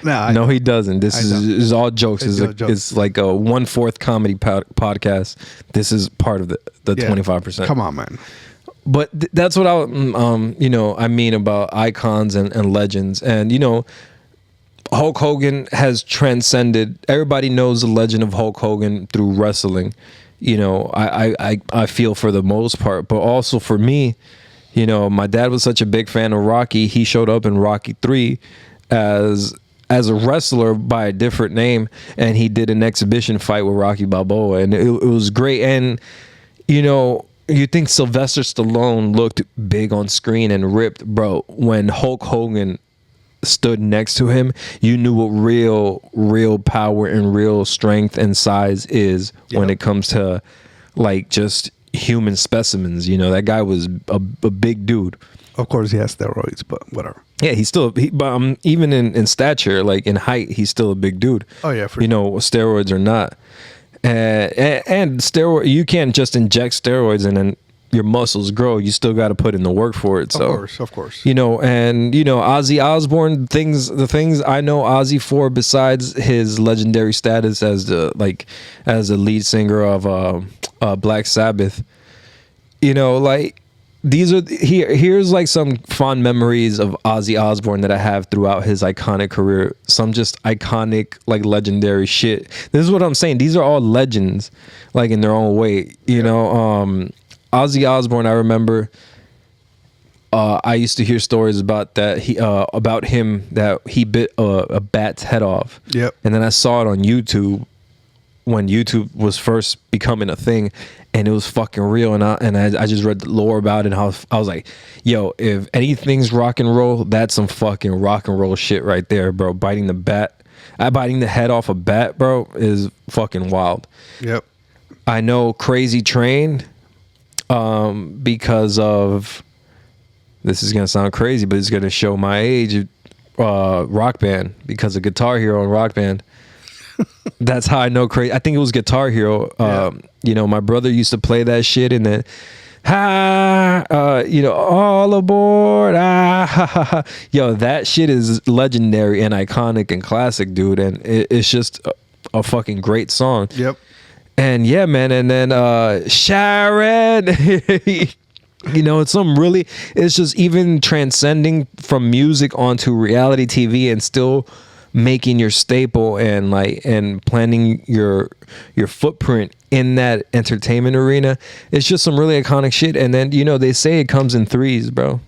No, he doesn't. This is all jokes. It's like a 1/4 comedy podcast. This is part of the 25%. Come on, man. but that's what I mean about icons and legends. And, Hulk Hogan has transcended. Everybody knows the legend of Hulk Hogan through wrestling. I feel for the most part, but also for me, my dad was such a big fan of Rocky. He showed up in Rocky 3 as a wrestler by a different name, and he did an exhibition fight with Rocky Balboa, and it was great. And you think Sylvester Stallone looked big on screen and ripped, bro. When Hulk Hogan stood next to him, you knew what real power and real strength and size is when it comes to like just human specimens. That guy was a big dude. Of course, he has steroids, but whatever. Yeah, but even in stature, like in height, he's still a big dude. Oh yeah, for steroids or not. And steroid, you can't just inject steroids and then your muscles grow. You still got to put in the work for it. So of course. Ozzy Osbourne, the things I know Ozzy for, besides his legendary status as the lead singer of Black Sabbath, here's like some fond memories of Ozzy Osbourne that I have throughout his iconic career. Some just iconic, like legendary shit. This is what I'm saying. These are all legends, like in their own way. Ozzy Osbourne, I remember I used to hear stories about him that he bit a bat's head off. Yep. And then I saw it on YouTube when YouTube was first becoming a thing, and it was fucking real. And I just read the lore about it, and I was like, yo, if anything's rock and roll, that's some fucking rock and roll shit right there, bro. Biting the head off a bat, bro, is fucking wild. Yep. I know Crazy Train, because of, this is gonna sound crazy, but it's gonna show my age, Rock Band, because of Guitar Hero and Rock Band. That's how I know crazy. I think it was Guitar Hero. My brother used to play that shit, and then all aboard. Yo, that shit is legendary and iconic and classic, dude. And it's just a fucking great song. Yep. And yeah, man. And then Sharon, it's just even transcending from music onto reality TV and still making your staple and planting your footprint in that entertainment arena. It's just some really iconic shit. And then they say it comes in threes, bro.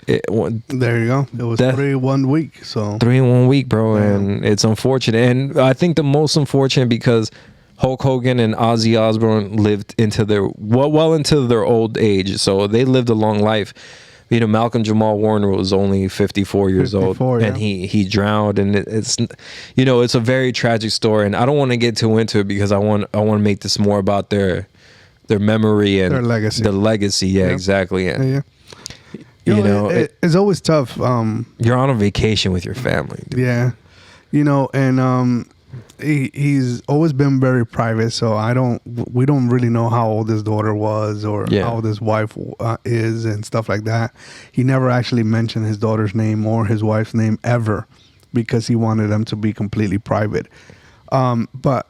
There you go. It was 3 1 week. So 3 in 1 week, bro. Yeah. And it's unfortunate. And I think the most unfortunate because Hulk Hogan and Ozzy Osbourne lived into their into their old age, so they lived a long life. Malcolm Jamal Warner was only 54 years old, and he drowned, and it's a very tragic story. And I don't want to get too into it because I want to make this more about their memory and their legacy. The legacy, yeah, exactly. Yeah. It's always tough. You're on a vacation with your family, dude. Yeah, and he's always been very private, so we don't really know how old his daughter was or how old his wife is and stuff like that. He never actually mentioned his daughter's name or his wife's name ever because he wanted them to be completely private. But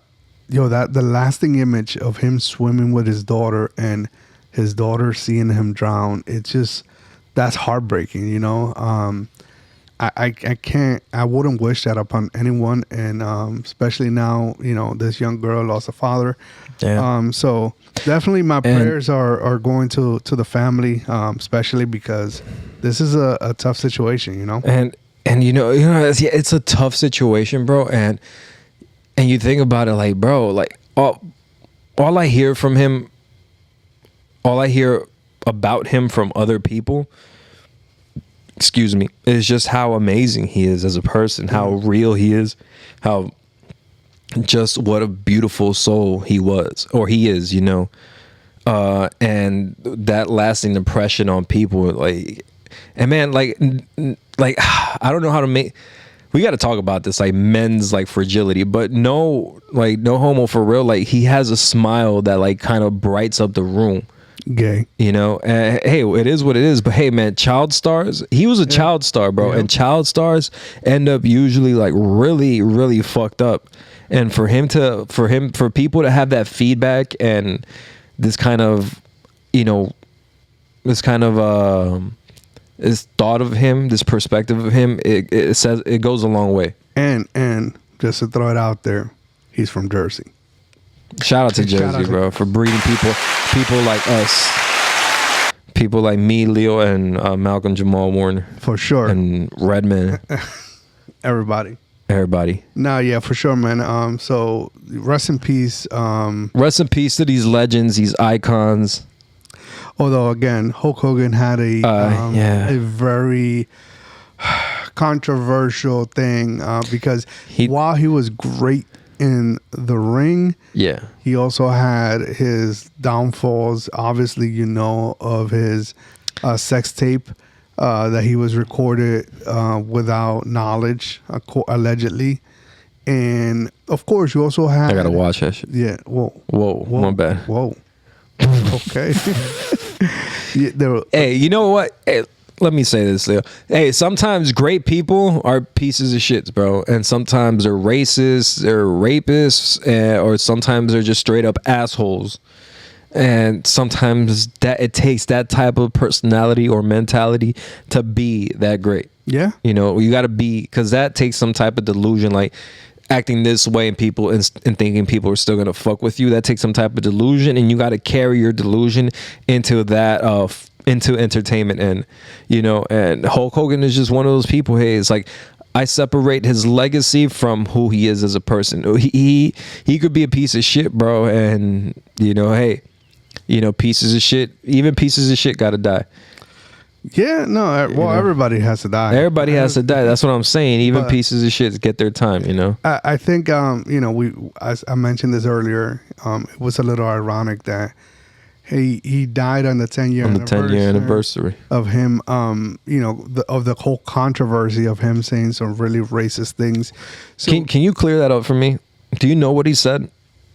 the lasting image of him swimming with his daughter and his daughter seeing him drown, that's heartbreaking, I wouldn't wish that upon anyone, and especially now, this young girl lost a father. Yeah. So definitely my prayers are going to the family, especially because this is a tough situation, And it's a tough situation, bro. And you think about it, like, bro, like all I hear from him, all I hear about him from other people, is just how amazing he is as a person, how real he is, how just what a beautiful soul he was, or he is, and that lasting impression on people, like, and man, like I don't know how to we got to talk about this, like men's like fragility, but no homo for real, like he has a smile that like kind of brights up the room. Gay, hey, it is what it is, but hey, man, child stars, he was a child star, bro. And child stars end up usually like really, really fucked up. And for people to have that feedback and this kind of this thought of him, this perspective of him, it says it goes a long way. And just to throw it out there, he's from Jersey. Shout out to Jersey, bro, for breeding people like us, people like me, Leo, and Malcolm Jamal Warner, for sure, and Redman, everybody. No, yeah, for sure, man. So rest in peace. Rest in peace to these legends, these icons. Although again, Hulk Hogan had a very controversial thing because while he was great in the ring, he also had his downfalls. Obviously, of his sex tape that he was recorded without knowledge, allegedly. And of course, you also had. I gotta watch that shit. Yeah. Whoa. My bad. Whoa. Okay. Hey, you know what? Hey, let me say this, Leo. Hey, sometimes great people are pieces of shits, bro. And sometimes they're racist, they're rapists, or sometimes they're just straight up assholes. And sometimes that it takes that type of personality or mentality to be that great. Yeah. You got to be, because that takes some type of delusion, like acting this way and people and thinking people are still going to fuck with you. That takes some type of delusion, and you got to carry your delusion into that, into entertainment. And, and Hulk Hogan is just one of those people. Hey, it's like, I separate his legacy from who he is as a person. He could be a piece of shit, bro. And, hey, pieces of shit, even pieces of shit got to die. Yeah, no. Well, everybody has to die. Everybody has to die. That's what I'm saying. Even pieces of shit get their time. I think as I mentioned this earlier, it was a little ironic that he died on the 10-year anniversary of him. Of the whole controversy of him saying some really racist things. So, can you clear that up for me? Do you know what he said?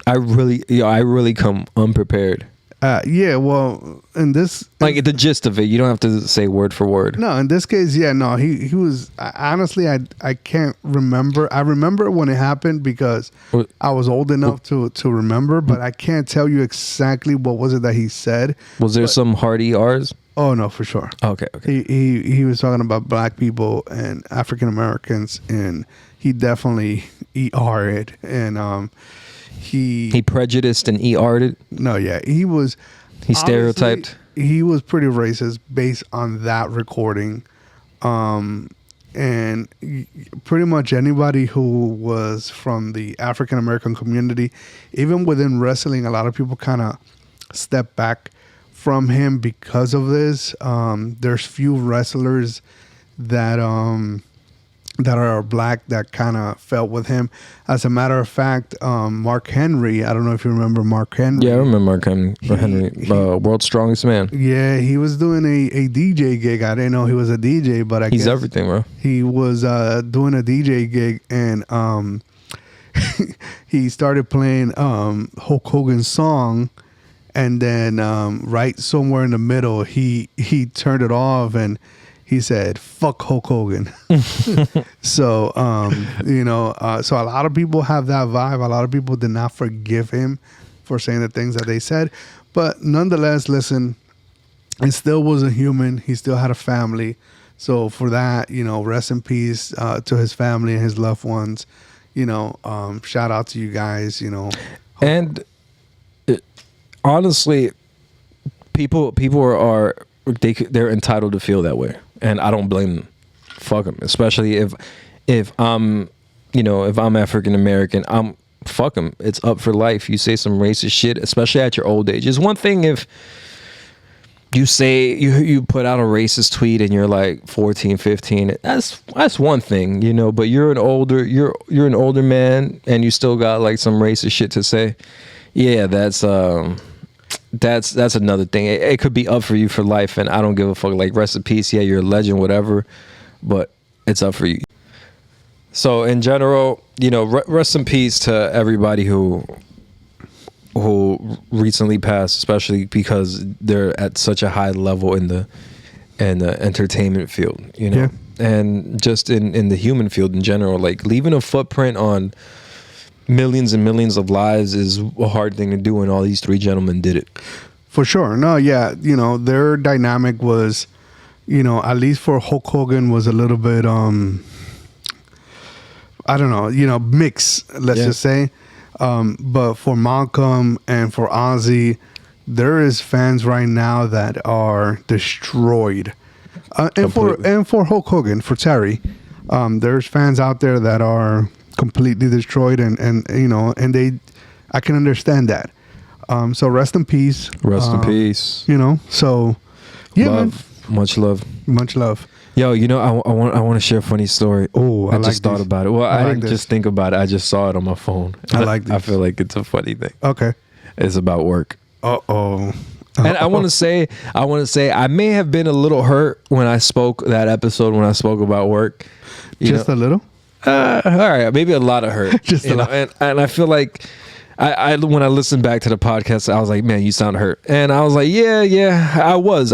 I really come unprepared. Yeah, well, in this... Like, the gist of it, you don't have to say word for word. No, in this case, yeah, no, he was... honestly, I can't remember. I remember when it happened because I was old enough to remember, but I can't tell you exactly what was it that he said. Was there some hard ERs? Oh, no, for sure. Okay. He was talking about black people and African Americans, and he definitely ER'd, and... He prejudiced and ER'd it? No, yeah. He stereotyped? He was pretty racist based on that recording. And pretty much anybody who was from the African American community, even within wrestling, a lot of people kind of step back from him because of this. There's few wrestlers that are black that kind of felt with him. As a matter of fact, Mark Henry, I don't know if you remember Mark Henry. Yeah, I remember Mark Henry, World's Strongest Man. Yeah, he was doing a DJ gig. I didn't know he was a DJ, but I guess everything, bro. He was doing a DJ gig, and he started playing Hulk Hogan's song, and then right somewhere in the middle, he turned it off, and he said, "Fuck Hulk Hogan." So, so a lot of people have that vibe. A lot of people did not forgive him for saying the things that they said. But nonetheless, listen, he still was a human. He still had a family. So for that, rest in peace to his family and his loved ones. Shout out to you guys, And honestly, people are they're entitled to feel that way. And I don't blame them. Fuck them. Especially if I'm, if I'm African American, fuck them. It's up for life. You say some racist shit, especially at your old age. It's one thing if you say you put out a racist tweet and you're like 14, 15. That's one thing, But you're an older man and you still got like some racist shit to say. Yeah, that's another thing. It could be up for you for life, and I don't give a fuck. Like, rest in peace. Yeah, you're a legend, whatever, but it's up for you. So in general, rest in peace to everybody who recently passed, especially because they're at such a high level in the entertainment field, Yeah. And just in the human field in general. Like, leaving a footprint on millions and millions of lives is a hard thing to do, and all these three gentlemen did it. for sure. No, yeah, their dynamic was, at least for Hulk Hogan was a little bit, I don't know, mixed, let's just say. But for Malcolm and for Ozzy, there is fans right now that are destroyed. And for Hulk Hogan, for Terry, there's fans out there that are completely destroyed, and I can understand that. So rest in peace. Rest in peace. So yeah, love. Man. Much love. Yo, I want to share a funny story. Oh, I just thought about it. Well, I didn't just think about it. I just saw it on my phone. I like this. I feel like it's a funny thing. Okay. It's about work. Uh-oh. And I want to say, I may have been a little hurt when I spoke about work. Just a little? All right, maybe a lot of hurt. Just a lot. And I feel like I when I listened back to the podcast, I was like, man, you sound hurt. And I was like, yeah, I was.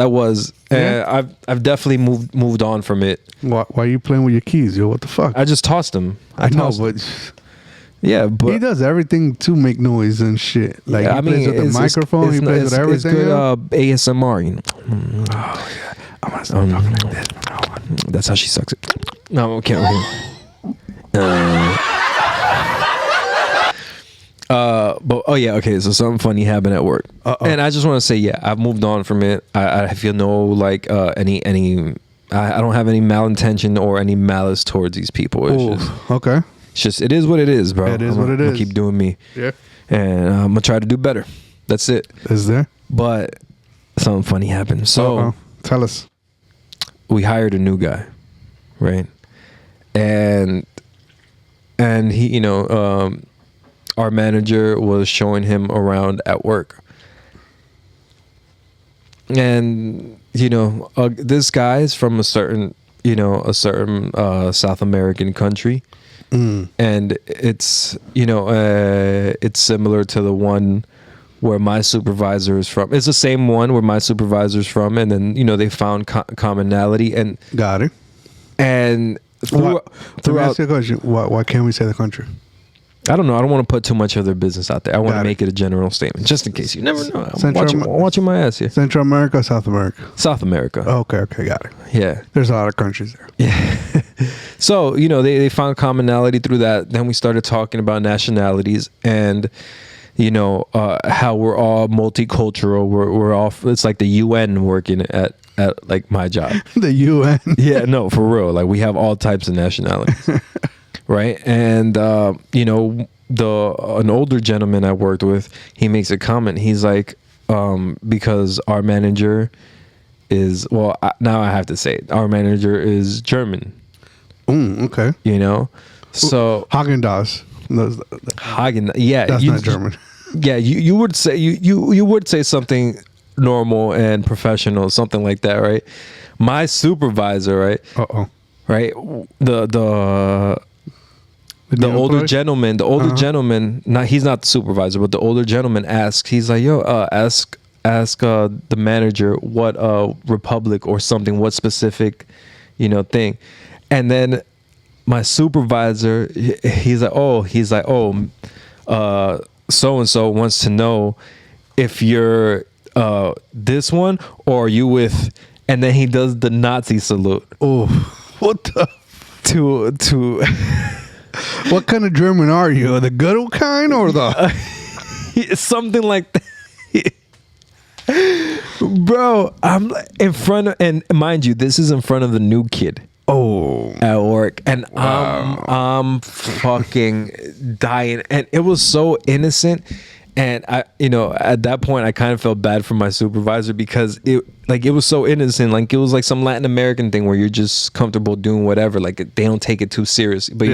And I've definitely moved on from it. Why are you playing with your keys, yo? What the fuck? I just tossed them. I know, but yeah, but he does everything to make noise and shit. Like he plays with the microphone, he plays with everything. It's good ASMR, Oh yeah, I'm gonna start talking like this from now on. That's how she sucks it. No, I can't. But okay. So something funny happened at work, and I just want to say, yeah, I've moved on from it. I feel no any. I don't have any malintention or any malice towards these people. Okay. It's just it is what it is, bro. It is what it is. I'm gonna keep doing me. Yeah. And I'm gonna try to do better. That's it. Is there? But something funny happened. So tell us. We hired a new guy, right? And he, our manager was showing him around at work. And this guy is from a certain South American country. And it's it's similar to the one where my supervisor is from. It's the same one where my supervisor is from, and then they found commonality and got it. And throughout, why can't we say the country? I don't know. I don't want to put too much of their business out there. I want to make it a general statement, just in case. You never know. I'm watching my ass here. Central America, South America. South America. Okay, got it. Yeah. There's a lot of countries there. Yeah. So, they found commonality through that. Then we started talking about nationalities and, how we're all multicultural. We're all, it's like the UN working at like my job. The UN. Yeah, no, for real. Like we have all types of nationalities. Right. And, an older gentleman I worked with, he makes a comment. He's like, because our manager is, now I have to say it, our manager is German. Okay. So Häagen-Dazs. Hagen, yeah. That's not German. Yeah. You would say, you would say something normal and professional, something like that. Right. My supervisor, right. Right. The older gentleman, he's not the supervisor, but the older gentleman asks, he's like, yo, ask the manager what republic or something, what specific, thing. And then my supervisor, he's like, so-and-so wants to know if you're this one or are you with, and then he does the Nazi salute. Oh, what the? To What kind of German are you? The good kind or the something like that? Bro, I'm in front of, and mind you, this is in front of the new kid. At work, and wow. I'm fucking dying, and it was so innocent. And I, at that point, I kind of felt bad for my supervisor because it was so innocent. Like it was like some Latin American thing where you're just comfortable doing whatever. Like they don't take it too serious. But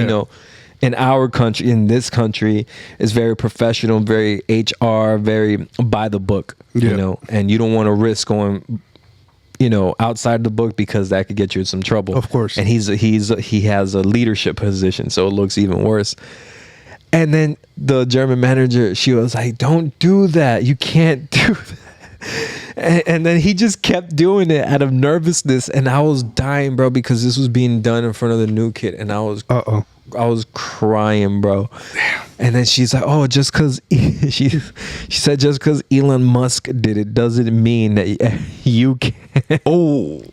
in our country, in this country, it's very professional, very HR, very by the book. And you don't want to risk going, outside the book because that could get you in some trouble. Of course. And he has a leadership position, so it looks even worse. And then the German manager, she was like, don't do that. You can't do that. And then he just kept doing it out of nervousness, and I was dying, bro, because this was being done in front of the new kid, and I was crying, bro. Damn. And then she's like, "Oh, just because she said just because Elon Musk did it doesn't mean that you can." Oh,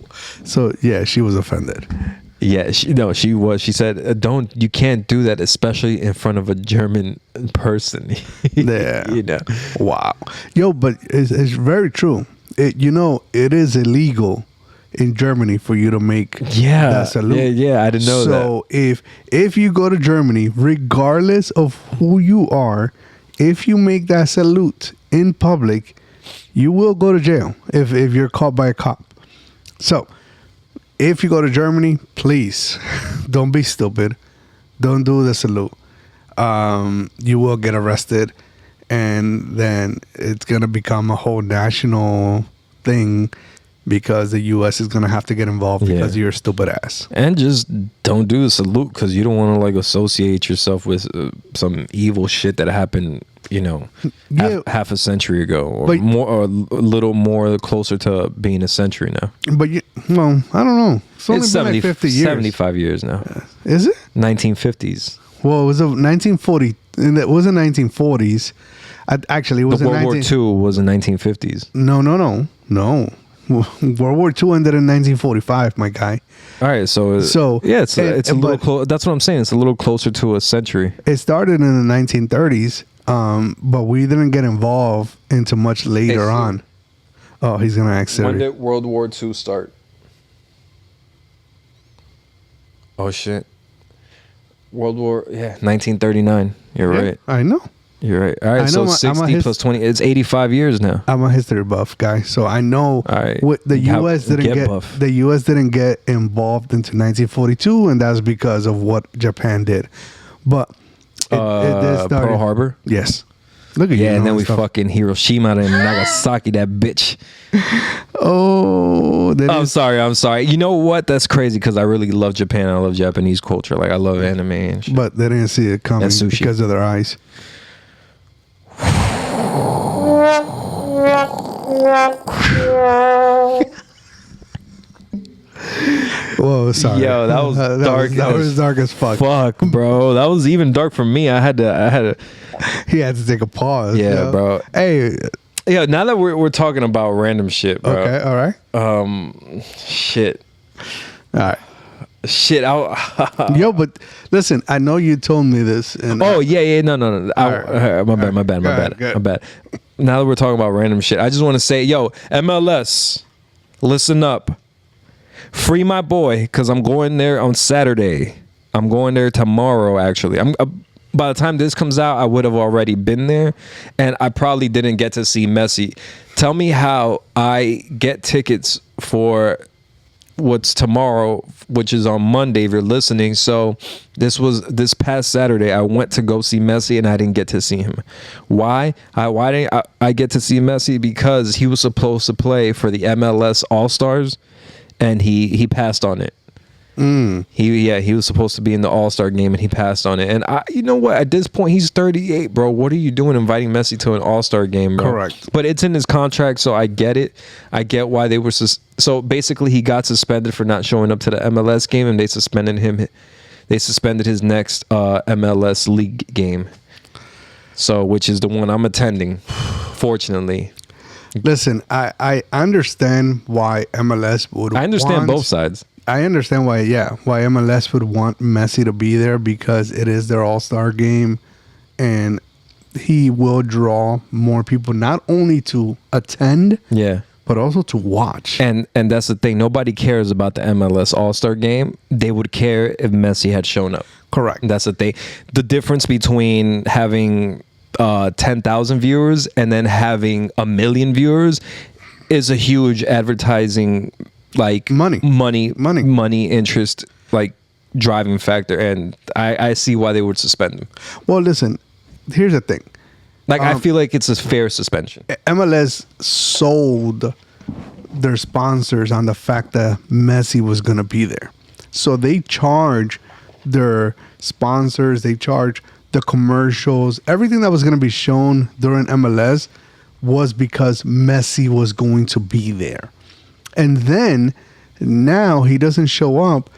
so yeah, she was offended. Yeah, she was. She said, you can't do that, especially in front of a German person." Yeah. You know. Wow. Yo, but it's very true. It is illegal in Germany for you to make that salute. Yeah, I didn't know that. So if you go to Germany, regardless of who you are, if you make that salute in public, you will go to jail if you're caught by a cop. So if you go to Germany, please don't be stupid. Don't do the salute. You will get arrested, and then it's going to become a whole national thing because the U.S. is going to have to get involved because of your stupid ass. And just don't do the salute because you don't want to like associate yourself with some evil shit that happened, half a century ago, or a little more closer to being a century now. But I don't know. It's only been like 50 years. 75 years now. Is it? 1950s. Well, it was 1940. It was in 1940s. Actually, it was World War II was in 1950s. No. World War II ended in 1945, my guy. All right, so yeah, it's a little. That's what I'm saying. It's a little closer to a century. It started in the 1930s, but we didn't get involved until much later on. Oh, he's gonna ask Siri. When did World War II start? Oh shit! 1939. You're right. I know. You're right. All right, so 60 plus 20, it's 85 years now. I'm a history buff guy, so I know what the U.S. didn't get involved into 1942, and that's because of what Japan did. But it started. Pearl Harbor? Yes. Look at you. Yeah, and then we fucking Hiroshima and Nagasaki, that bitch. Oh, I'm sorry. You know what? That's crazy because I really love Japan. I love Japanese culture. Like, I love anime and shit. But they didn't see it coming because of their eyes. Whoa, sorry. Yo, that was dark. That was dark as fuck. Fuck, bro. That was even dark for me. I had to. He had to take a pause. Yeah, bro. Hey. Yeah, now that we're talking about random shit, bro. Okay, all right. Shit. All right. Shit. Yo, but listen, I know you told me this. And no. My bad. Now that we're talking about random shit, I just want to say, yo, MLS, listen up. Free my boy, because I'm going there on Saturday. I'm going there tomorrow, actually. By the time this comes out, I would have already been there, and I probably didn't get to see Messi. Tell me how I get tickets for what's tomorrow, which is on Monday if you're listening. So this past Saturday I went to go see Messi and I didn't get to see him. Why didn't I get to see Messi? Because he was supposed to play for the MLS All-Stars and he passed on it. He was supposed to be in the All-Star game and he passed on it. And you know what? At this point, he's 38, bro. What are you doing inviting Messi to an All-Star game, bro? Correct. But it's in his contract, so I get it. I get why they were so basically he got suspended for not showing up to the MLS game, and they suspended him. They suspended his next MLS league game. So, which is the one I'm attending, fortunately. Listen, I understand why MLS would. I understand both sides. I understand why MLS would want Messi to be there because it is their all-star game and he will draw more people not only to attend, but also to watch. And that's the thing. Nobody cares about the MLS All-Star game. They would care if Messi had shown up. Correct. That's the thing. The difference between having 10,000 viewers and then having 1 million viewers is a huge advertising money interest, like driving factor, and I see why they would suspend him. Well, listen, here's the thing. Like, I feel like it's a fair suspension. MLS sold their sponsors on the fact that Messi was going to be there. So they charge their sponsors, they charge the commercials, everything that was going to be shown during MLS was because Messi was going to be there. And then now he doesn't show up,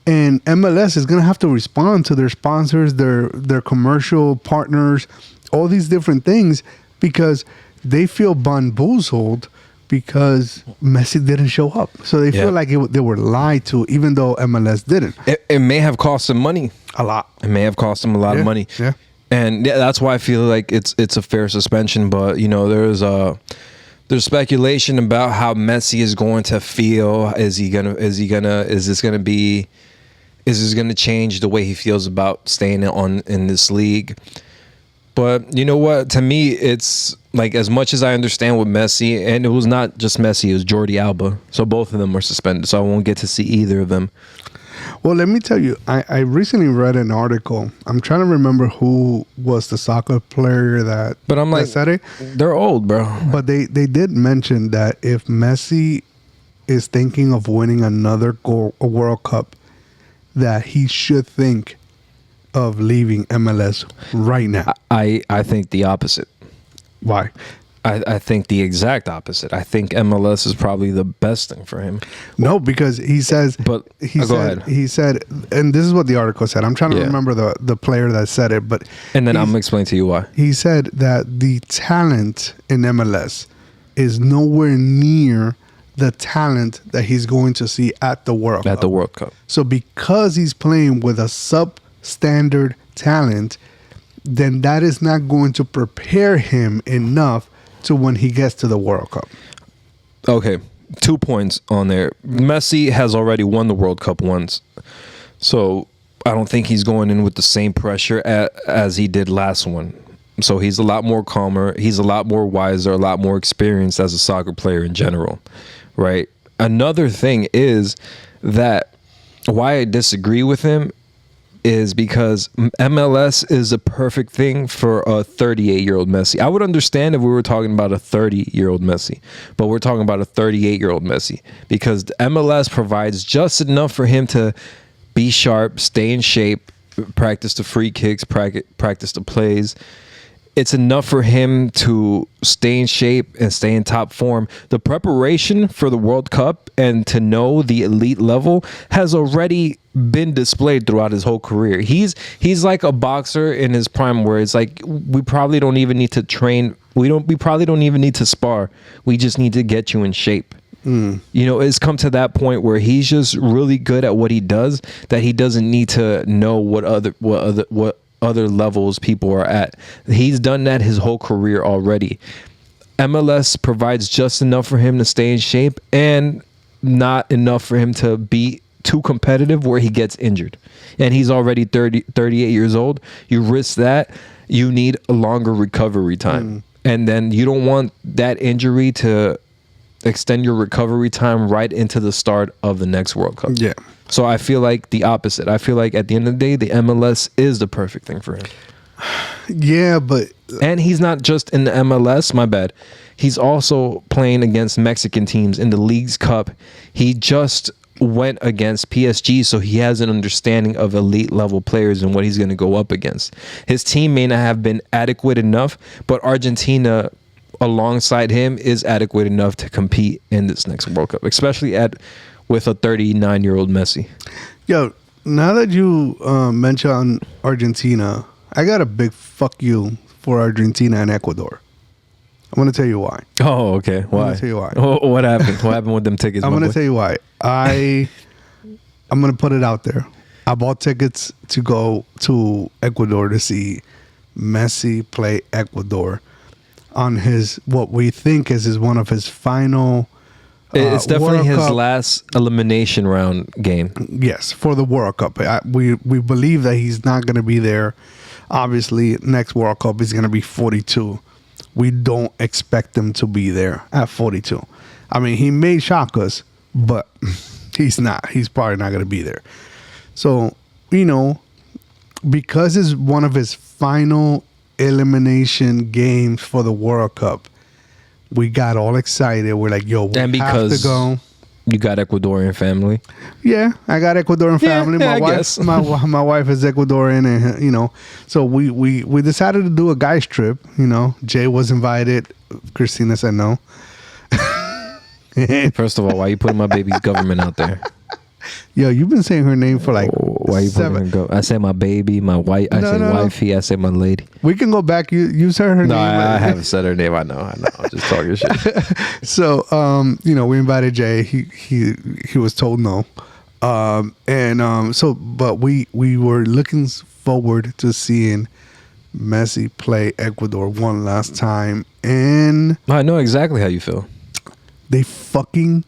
and MLS is going to have to respond to their sponsors, their commercial partners, all these different things, because they feel bamboozled because Messi didn't show up. So they feel like they were lied to, even though MLS didn't. It may have cost them money. A lot. It may have cost them a lot of money. Yeah. And that's why I feel like it's a fair suspension. But you know, there's speculation about how Messi is going to feel. Is this gonna change the way he feels about staying in this league? But you know what? To me, it's like, as much as I understand with Messi, and it was not just Messi, it was Jordi Alba. So both of them were suspended. So I won't get to see either of them. Well, let me tell you, I recently read an article. I'm trying to remember who was the soccer player that said it. They're old, bro. But they did mention that if Messi is thinking of winning another World Cup, that he should think of leaving MLS right now. I think the opposite. Why? I think the exact opposite. I think MLS is probably the best thing for him. No, because he says. But go ahead. He said, and this is what the article said. I'm trying to remember the player that said it, but and then I'm gonna explain to you why. He said that the talent in MLS is nowhere near the talent that he's going to see at the World Cup. At the World Cup. So because he's playing with a substandard talent, then that is not going to prepare him enough to when he gets to the World Cup. Okay, 2 points on there. Messi has already won the World Cup once. So I don't think he's going in with the same pressure as he did last one. So he's a lot more calmer. He's a lot more wiser, a lot more experienced as a soccer player in general, right? Another thing is that why I disagree with him is because MLS is a perfect thing for a 38-year-old Messi. I would understand if we were talking about a 30-year-old Messi, but we're talking about a 38-year-old Messi, because the MLS provides just enough for him to be sharp, stay in shape, practice the free kicks, practice the plays. It's enough for him to stay in shape and stay in top form. The preparation for the World Cup and to know the elite level has already been displayed throughout his whole career. He's like a boxer in his prime, where it's like, we probably don't even need to train. We probably don't even need to spar. We just need to get you in shape. You know, it's come to that point where he's just really good at what he does, that he doesn't need to know what other levels people are at. He's done that his whole career already. MLS provides just enough for him to stay in shape and not enough for him to be too competitive where he gets injured. And he's already 38 years old. You risk that, you need a longer recovery time. And then you don't want that injury to extend your recovery time right into the start of the next World Cup. Yeah. So I feel like the opposite. I feel like at the end of the day, the MLS is the perfect thing for him. Yeah, but... And he's not just in the MLS, my bad. He's also playing against Mexican teams in the League's Cup. He just went against PSG, so he has an understanding of elite level players and what he's going to go up against. His team may not have been adequate enough, but Argentina alongside him is adequate enough to compete in this next World Cup, especially with a 39-year-old Messi. Yo, now that you mention Argentina, I got a big fuck you for Argentina and Ecuador. I'm going to tell you why. Oh, okay. Why? I'm going to tell you why. What happened? What happened with them tickets? I'm going to tell you why. I'm going to put it out there. I bought tickets to go to Ecuador to see Messi play Ecuador on what we think is one of his final it's definitely World his Cup. last elimination round game. Yes, for the World Cup. We believe that he's not going to be there. Obviously, next World Cup he's going to be 42. We don't expect him to be there at 42. I mean, he may shock us, but he's not. He's probably not going to be there. So, you know, because it's one of his final elimination games for the World Cup, we got all excited. We're like, yo, we have to go. You got Ecuadorian family. Yeah, I got Ecuadorian family. Yeah, My I wife, guess. my wife is Ecuadorian, and so we decided to do a guys trip. Jay was invited. Christina said no. First of all, why you putting my baby's government out there? Yo, you've been saying her name for like Why you putting her I say my baby, my wife. I say wifey. I say my lady. We can go back. You said her name. No, I haven't said her name. I know. I'm just talking shit. So, we invited Jay. He was told no. But we were looking forward to seeing Messi play Ecuador one last time, and I know exactly how you feel. They fucking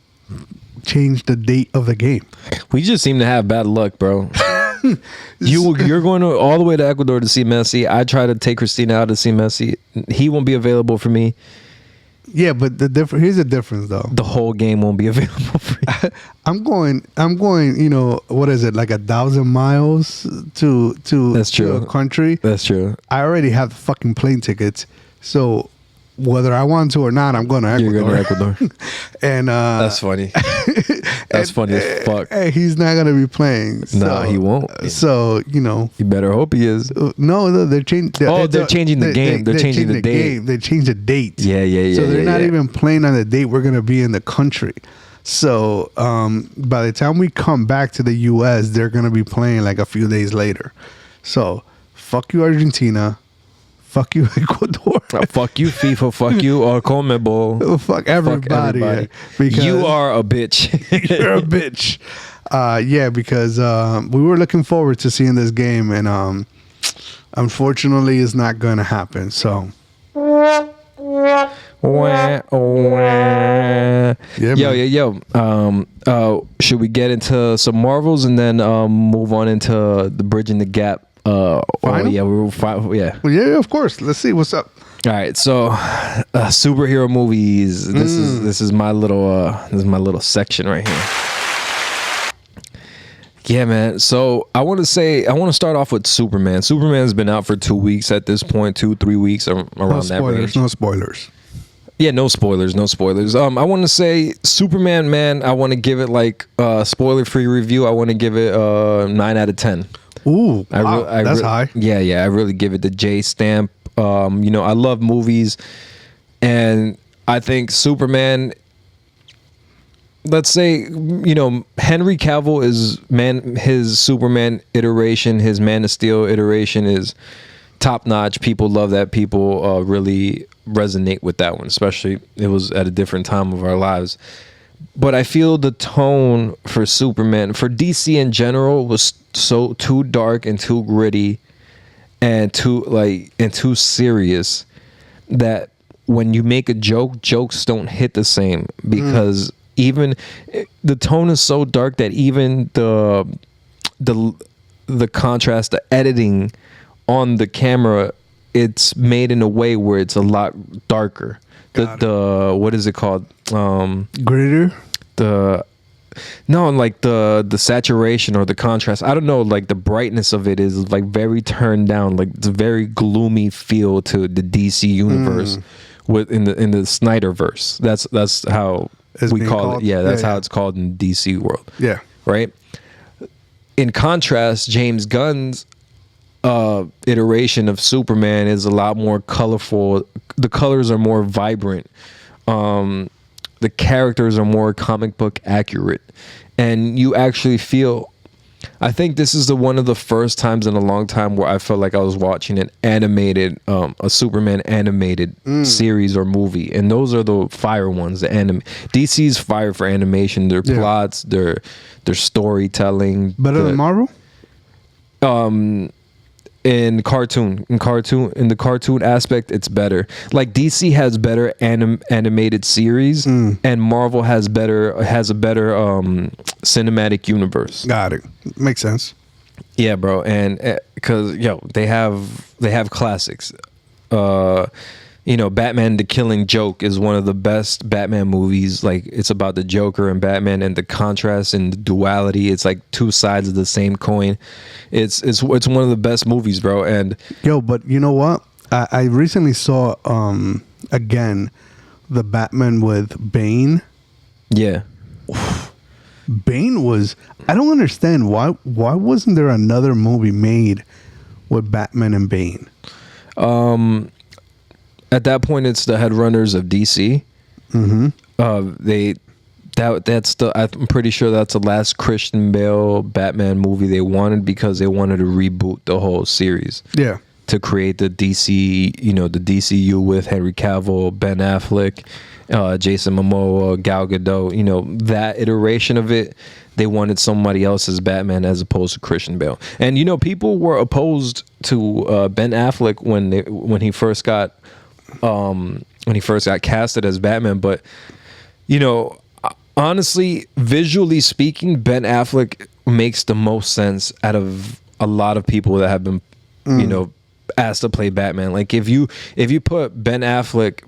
changed the date of the game. We just seem to have bad luck, bro. You're going all the way to Ecuador to see Messi. I try to take Christina out to see Messi. He won't be available for me. Yeah, but here's the difference though. The whole game won't be available for you. I'm going, what is it, like 1,000 miles to That's true. a country? That's true. I already have the fucking plane tickets. So whether I want to or not, I'm going to Ecuador. You're going to Ecuador. And that's funny. That's funny as fuck. Hey, he's not going to be playing. No, he won't. So, You better hope he is. No, they're changing. They're changing the game. They're changing the date. They changed the date. Yeah. So they're not even playing on the date we're going to be in the country. So by the time we come back to the U.S., they're going to be playing like a few days later. So fuck you, Argentina. Fuck you, Ecuador. Fuck you, FIFA. Fuck you, CONMEBOL. Fuck everybody. Because you are a bitch. You're a bitch. Because we were looking forward to seeing this game, and unfortunately, it's not going to happen. So. Yo. Should we get into some Marvels and then move on into the Bridging the Gap? Final? Yeah. Well, yeah, of course. Let's see what's up. All right, so superhero movies. This is my little section right here. Yeah, man. So I want to start off with Superman. Superman's been out for 2 weeks at this point, 2-3 weeks around that range. No spoilers. Yeah, no spoilers. I want to say Superman, man. I want to give it like spoiler-free review. I want to give it 9 out of 10. Ooh, that's high. Yeah. I really give it the J stamp. I love movies, and I think Superman. Let's say, Henry Cavill is his Superman iteration, his Man of Steel iteration is top notch. People love that. People really resonate with that one, especially it was at a different time of our lives. But I feel the tone for Superman, for DC in general, was so too dark and too gritty and too serious that when you make a joke, jokes don't hit the same because even the tone is so dark that even the contrast, the editing on the camera, it's made in a way where it's a lot darker. The what is it called? Grittier? The saturation or the contrast. I don't know, like the brightness of it is like very turned down, like it's a very gloomy feel to the DC universe in the Snyderverse. That's how we call it. Yeah, that's how it's called in DC world. Yeah. Right? In contrast, James Gunn's iteration of Superman is a lot more colorful. The colors are more vibrant. The characters are more comic book accurate, and you actually feel. I think this is one of the first times in a long time where I felt like I was watching an animated, a Superman animated series or movie, and those are the fire ones. The DC's fire for animation, their plots, their storytelling. Better than Marvel? In the cartoon aspect, it's better. Like DC has better animated series, and Marvel has a better cinematic universe. Got it. Makes sense. Yeah, bro, and because they have classics. Batman: The Killing Joke is one of the best Batman movies. Like, it's about the Joker and Batman and the contrast and the duality. It's like two sides of the same coin. It's one of the best movies, bro. And but you know what? I recently saw again the Batman with Bane. Yeah. Bane was. I don't understand why wasn't there another movie made with Batman and Bane? At that point, it's the headrunners of DC. Mm-hmm. I'm pretty sure that's the last Christian Bale Batman movie they wanted, because they wanted to reboot the whole series. Yeah. To create the DC, the DCU with Henry Cavill, Ben Affleck, Jason Momoa, Gal Gadot, that iteration of it, they wanted somebody else as Batman as opposed to Christian Bale. And people were opposed to Ben Affleck when he first got casted as Batman, but honestly, visually speaking, Ben Affleck makes the most sense out of a lot of people that have been asked to play Batman. Like if you put Ben Affleck,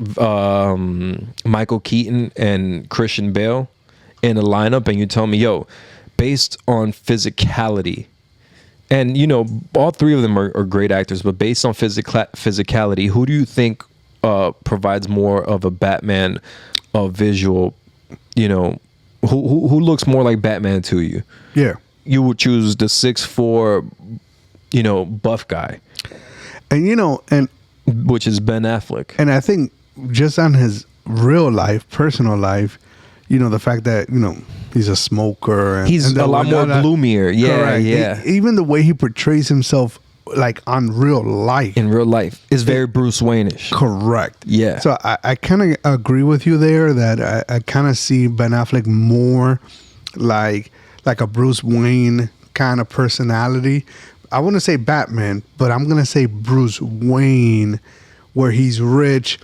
Michael Keaton, and Christian Bale in a lineup, and you tell me, based on physicality, and all three of them are great actors, but based on physicality, who do you think provides more of a Batman visual? Who looks more like Batman to you? Yeah, you would choose the 6'4", buff guy. And which is Ben Affleck. And I think just on his real life, personal life, the fact that he's a smoker, and he's a lot more gloomier. Yeah, correct. yeah. Even the way he portrays himself, like on real life, in real life, is very Bruce Wayne-ish. Correct. Yeah. So I kind of agree with you there that I kind of see Ben Affleck more like a Bruce Wayne kind of personality. I wouldn't say Batman, but I'm going to say Bruce Wayne, where he's rich,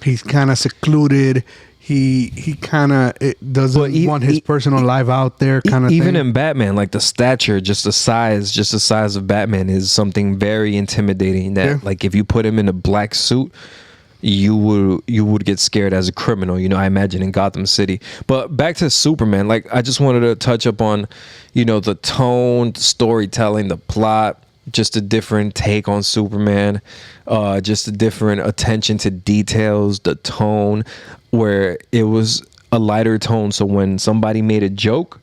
he's kind of secluded, he kind of doesn't want his personal life out there kind of thing. Even in Batman, like the stature, just the size of Batman is something very intimidating that like if you put him in a black suit, you would get scared as a criminal, I imagine, in Gotham City. But back to Superman, like I just wanted to touch up on, the tone, the storytelling, the plot, just a different take on Superman, just a different attention to details, the tone, where it was a lighter tone. So when somebody made a joke,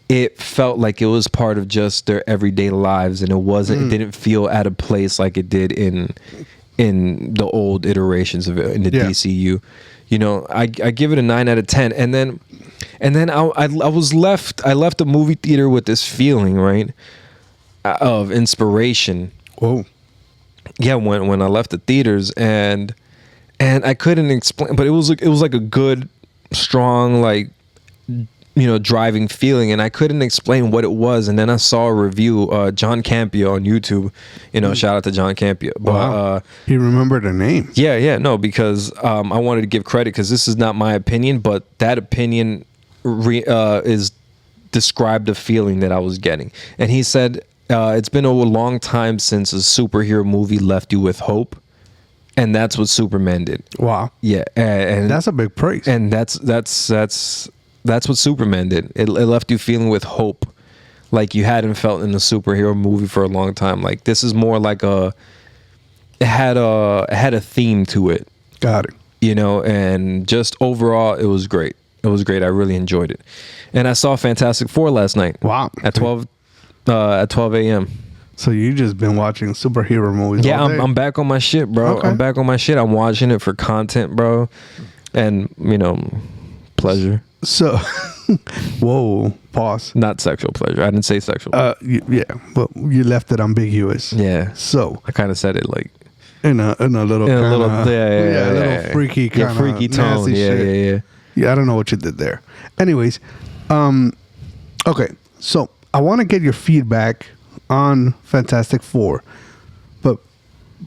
it felt like it was part of just their everyday lives, and it didn't feel out of place like it did in the old iterations of it in the DCU. I give it a 9 out of 10. And then I left the movie theater with this feeling, right, of inspiration. Whoa. Yeah, when I left the theaters, and I couldn't explain, but it was like a good, strong, like, driving feeling, and I couldn't explain what it was. And then I saw a review, John Campia on YouTube, shout out to John Campia. But, wow. He remembered a name. Yeah, no, because I wanted to give credit, because this is not my opinion, but that opinion is described the feeling that I was getting. And he said, it's been a long time since a superhero movie left you with hope. And that's what Superman did. Wow. Yeah. And that's a big praise. And that's what Superman did. It left you feeling with hope, like you hadn't felt in a superhero movie for a long time. Like this is more like it had a theme to it. Got it. And just overall, it was great. It was great. I really enjoyed it. And I saw Fantastic Four last night. Wow. At 12 a.m. So you just been watching superhero movies? Yeah, all day? I'm back on my shit, bro. Okay. I'm back on my shit. I'm watching it for content, bro, and pleasure. So, whoa, pause. Not sexual pleasure. I didn't say sexual. Yeah, but you left it ambiguous. Yeah. So I kind of said it like in a little freaky kind of freaky tone. Yeah. Yeah, I don't know what you did there. Anyways, okay. So I want to get your feedback on Fantastic Four, but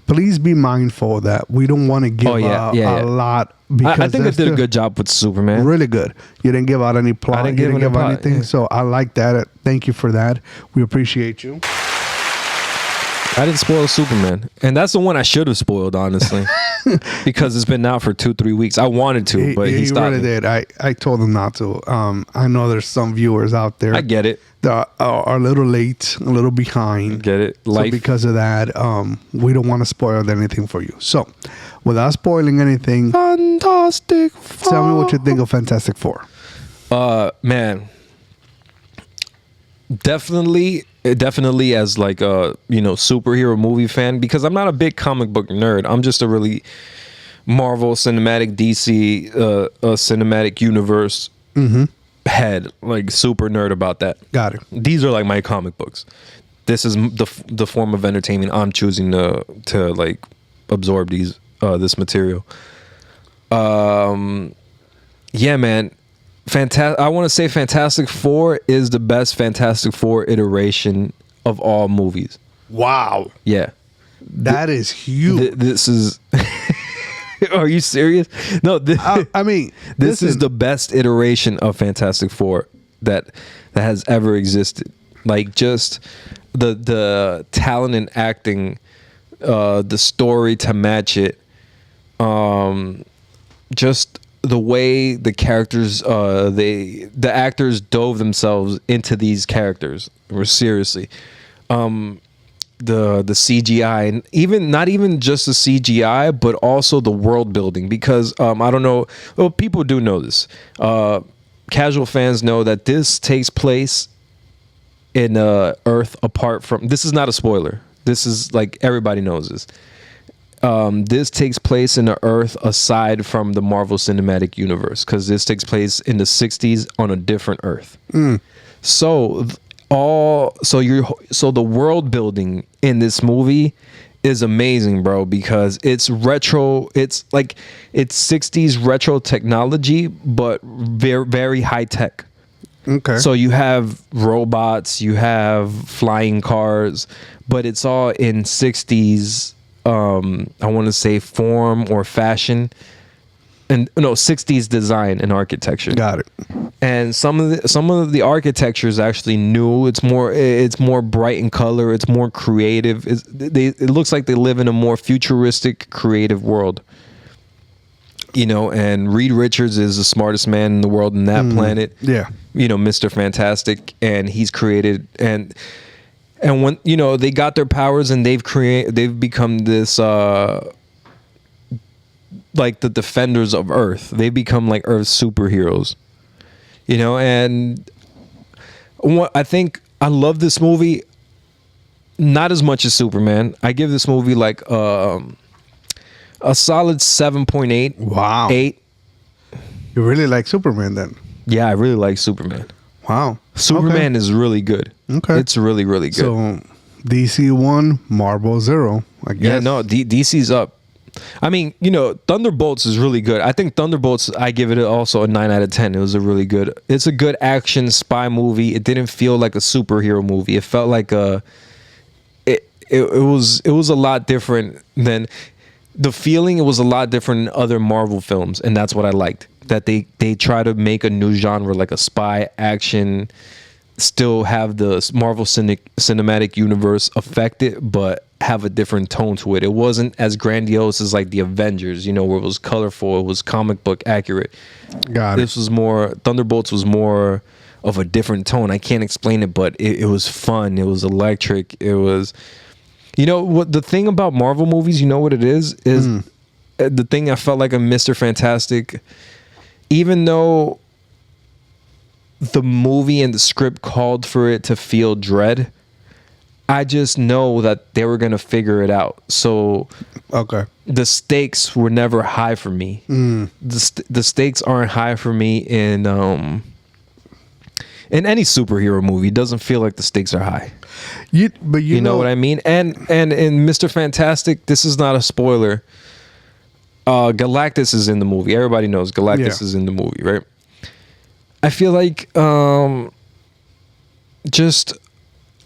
please be mindful that we don't want to give out a lot, because I think they did a good job with Superman. Really good. You didn't give out any plot. You didn't give out anything. Yeah. So I like that. Thank you for that. We appreciate you. I didn't spoil Superman, and that's the one I should have spoiled, honestly, because it's been out for 2-3 weeks. I wanted to, but he stopped. Really did. I told him not to. I know there's some viewers out there. I get it. That are a little late, a little behind. Get it. So because of that, we don't want to spoil anything for you. So, without spoiling anything, Fantastic Four. Tell me what you think of Fantastic Four. Man, Definitely as like a superhero movie fan, because I'm not a big comic book nerd. I'm just a really Marvel Cinematic DC cinematic universe head, like super nerd about that. Got it. These are like my comic books. This is the form of entertainment I'm choosing to like absorb this material. Yeah, man. I want to say Fantastic Four is the best Fantastic Four iteration of all movies. Wow. Yeah. That is huge. This is... Are you serious? No, I mean, this is the best iteration of Fantastic Four that has ever existed. Like, just the talent in acting, the story to match it, just the way the characters, the actors dove themselves into these characters. Seriously, the CGI, and not even just the CGI, but also the world building. Because I don't know, well, people do know this. Casual fans know that this takes place in Earth apart from. This is not a spoiler. This is like everybody knows this. This takes place in the Earth aside from the Marvel Cinematic Universe, because this takes place in the 60s on a different Earth. So the world building in this movie is amazing, bro, because it's retro. It's like it's 60s retro technology, but very, very high tech. Okay. So you have robots, you have flying cars, but it's all in 60s. I want to say form or fashion, and no, 60s design and architecture. Got it. And some of the architecture is actually new. It's more bright in color. It's more creative. It looks like they live in a more futuristic, creative world. And Reed Richards is the smartest man in the world in that planet. Yeah. Mr. Fantastic, and he's created and when they got their powers and they've become this like the defenders of Earth. They become like Earth's superheroes. And what I think, I love this movie not as much as Superman. I give this movie like a solid 7.8. Wow. 8. You really like Superman then? Yeah, I really like Superman. Wow. Superman is really good. Okay. It's really, really good. So DC 1, Marvel 0, I guess. Yeah, no, DC's up. I mean, Thunderbolts is really good. I think Thunderbolts, I give it also a 9 out of 10. It's a good action spy movie. It didn't feel like a superhero movie. It felt like it was a lot different than the feeling. It was a lot different than other Marvel films, and that's what I liked. That they try to make a new genre, like a spy action, still have the Marvel Cinematic Universe affect it, but have a different tone to it. It wasn't as grandiose as like the Avengers, where it was colorful, it was comic book accurate. Got it. This was more, Thunderbolts was more of a different tone. I can't explain it, but it was fun. It was electric. It was, what the thing about Marvel movies, what it is the thing I felt like a Mr. Fantastic, even though the movie and the script called for it to feel dread, I just know that they were going to figure it out. So okay, the stakes were never high for me. The stakes aren't high for me in any superhero movie. It doesn't feel like the stakes are high. But you know what I mean? And in Mr. Fantastic, this is not a spoiler. Galactus is in the movie. Everybody knows Galactus is in the movie, right? I feel like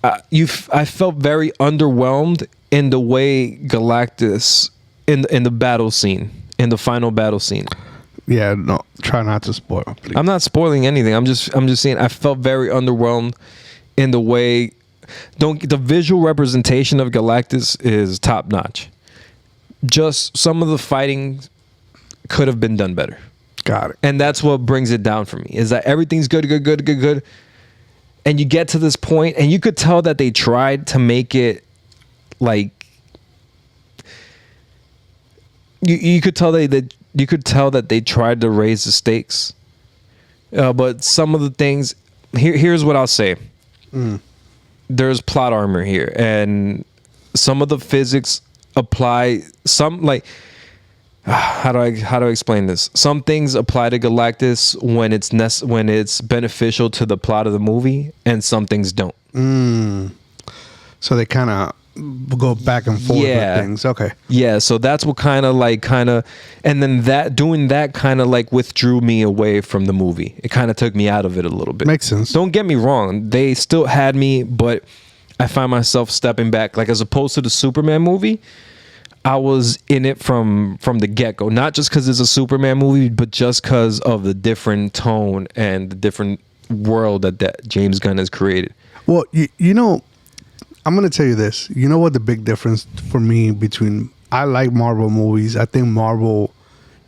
I felt very underwhelmed in the way Galactus in the battle scene, in the final battle scene. Yeah, no, try not to spoil, please. I'm not spoiling anything. I'm just saying I felt very underwhelmed in the way. The visual representation of Galactus is top notch. Just some of the fighting could have been done better. Got it. And that's what brings it down for me, is that everything's good. And you get to this point, and you could tell that they tried to make it like you could tell that they tried to raise the stakes. But some of the things here's what I'll say. there's plot armor here, and some of the physics apply. Some like how do I explain this? Some things apply to Galactus when it's beneficial to the plot of the movie, and some things don't. So they kind of go back and forth with things. Okay. Yeah, so that's what kind of and then doing that kind of like withdrew me away from the movie. It kind of took me out of it a little bit. Makes sense. Don't get me wrong, they still had me, but I find myself stepping back. Like, as opposed to the Superman movie, I was in it from the get-go, not just because it's a Superman movie, but just because of the different tone and the different world that James Gunn has created. Well, you know, I'm going to tell you this. You know what the big difference for me between... I like Marvel movies. I think Marvel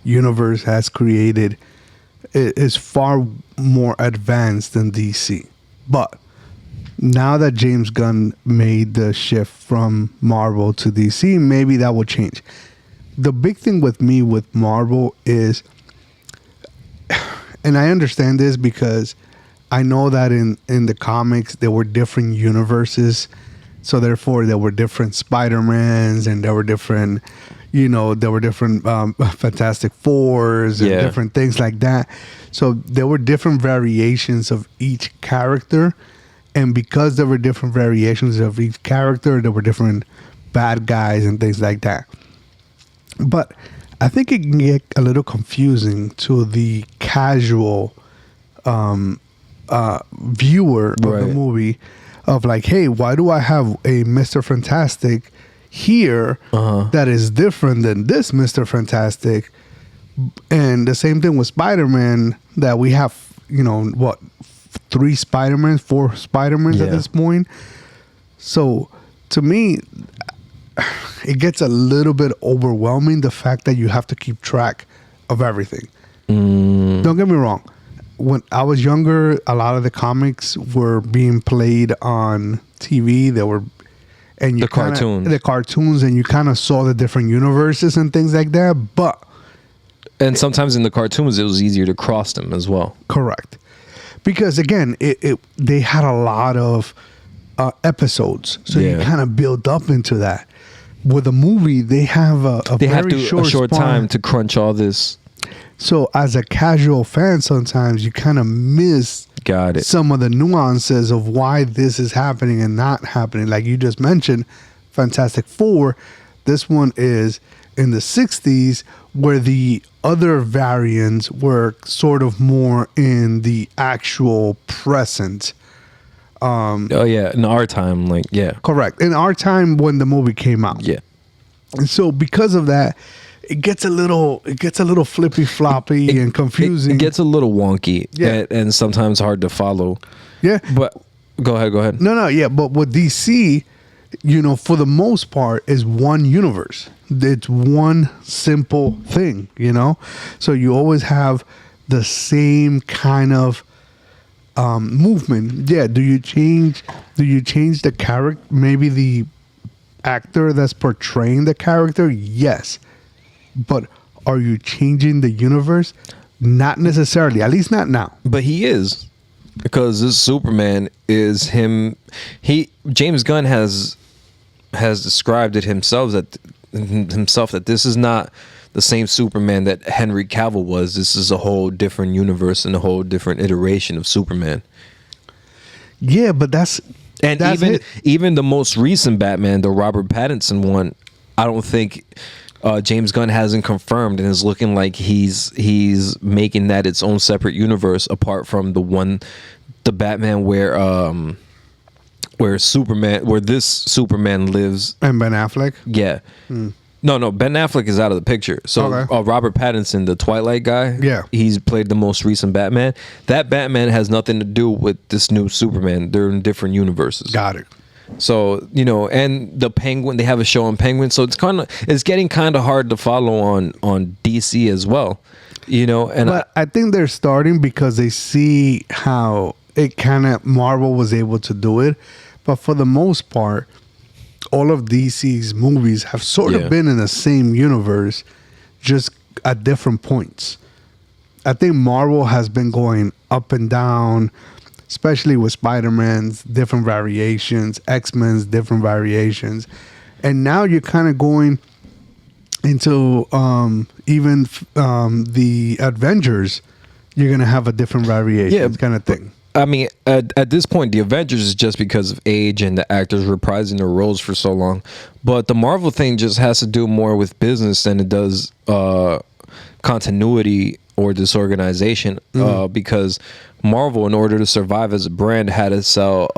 Universe has created... is far more advanced than DC. But now that James Gunn made the shift from Marvel to DC, maybe that will change. The big thing with me with Marvel is... And I understand this because I know that in the comics, there were different universes. So therefore, there were different Spider-Mans, and there were different, Fantastic Fours and different things like that. So there were different variations of each character. And because there were different variations of each character, there were different bad guys and things like that. But I think it can get a little confusing to the casual viewer of the movie. Of like, hey, why do I have a Mr. Fantastic here that is different than this Mr. Fantastic? And the same thing with Spider-Man, that we have, 3 Spider-Mans, 4 Spider-Mans at this point. So to me, it gets a little bit overwhelming, the fact that you have to keep track of everything. Don't get me wrong. When I was younger, a lot of the comics were being played on TV. The cartoons, and you kind of saw the different universes and things like that. And sometimes in the cartoons, it was easier to cross them as well. Correct, because again, they had a lot of episodes, so you kind of build up into that. With a movie, they have a short time to crunch all this. So as a casual fan, sometimes you kind of miss some of the nuances of why this is happening and not happening. Like you just mentioned, Fantastic Four, this one is in the 60s, where the other variants were sort of more in the actual present. In our time, Correct. In our time when the movie came out. Yeah. And so because of that, it gets a little flippy floppy and confusing. It gets a little wonky, and sometimes hard to follow. Yeah, but go ahead. No, yeah, but with DC, for the most part, is one universe. It's one simple thing, So you always have the same kind of movement. Yeah. Do you change the character? Maybe the actor that's portraying the character. Yes. But are you changing the universe? Not necessarily, at least not now. But he is, because this Superman is him. James Gunn has described it himself that this is not the same Superman that Henry Cavill was. This is a whole different universe and a whole different iteration of Superman. Yeah, but even the most recent Batman, the Robert Pattinson one, I don't think. James Gunn hasn't confirmed, and is looking like he's making that its own separate universe apart from the Batman where this Superman lives. And Ben Affleck? Yeah. No, Ben Affleck is out of the picture. So Robert Pattinson, the Twilight guy, he's played the most recent Batman. That Batman has nothing to do with this new Superman. They're in different universes. Got it. So, and the Penguin, they have a show on Penguin, so it's getting kind of hard to follow on DC as well, But I think they're starting because they see how it kind of Marvel was able to do it, but for the most part, all of DC's movies have sort of been in the same universe, just at different points. I think Marvel has been going up and down. especially with Spider-Man's different variations, X-Men's different variations. And now you're kind of going into even the Avengers, you're going to have a different variation kind of thing. I mean, at this point, the Avengers is just because of age and the actors reprising their roles for so long. But the Marvel thing just has to do more with business than it does continuity or disorganization. Because Marvel, in order to survive as a brand, had to sell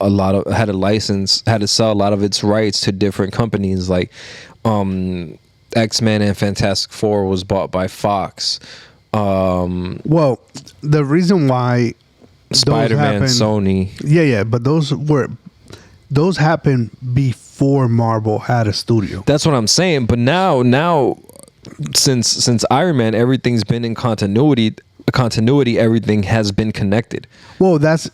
had to sell a lot of its rights to different companies. Like X-Men and Fantastic Four was bought by Fox. Well, the reason why Spider-Man, Sony. Yeah, but those happened before Marvel had a studio. That's what I'm saying. But now since Iron Man, everything's been in continuity. Everything has been connected. Well, that's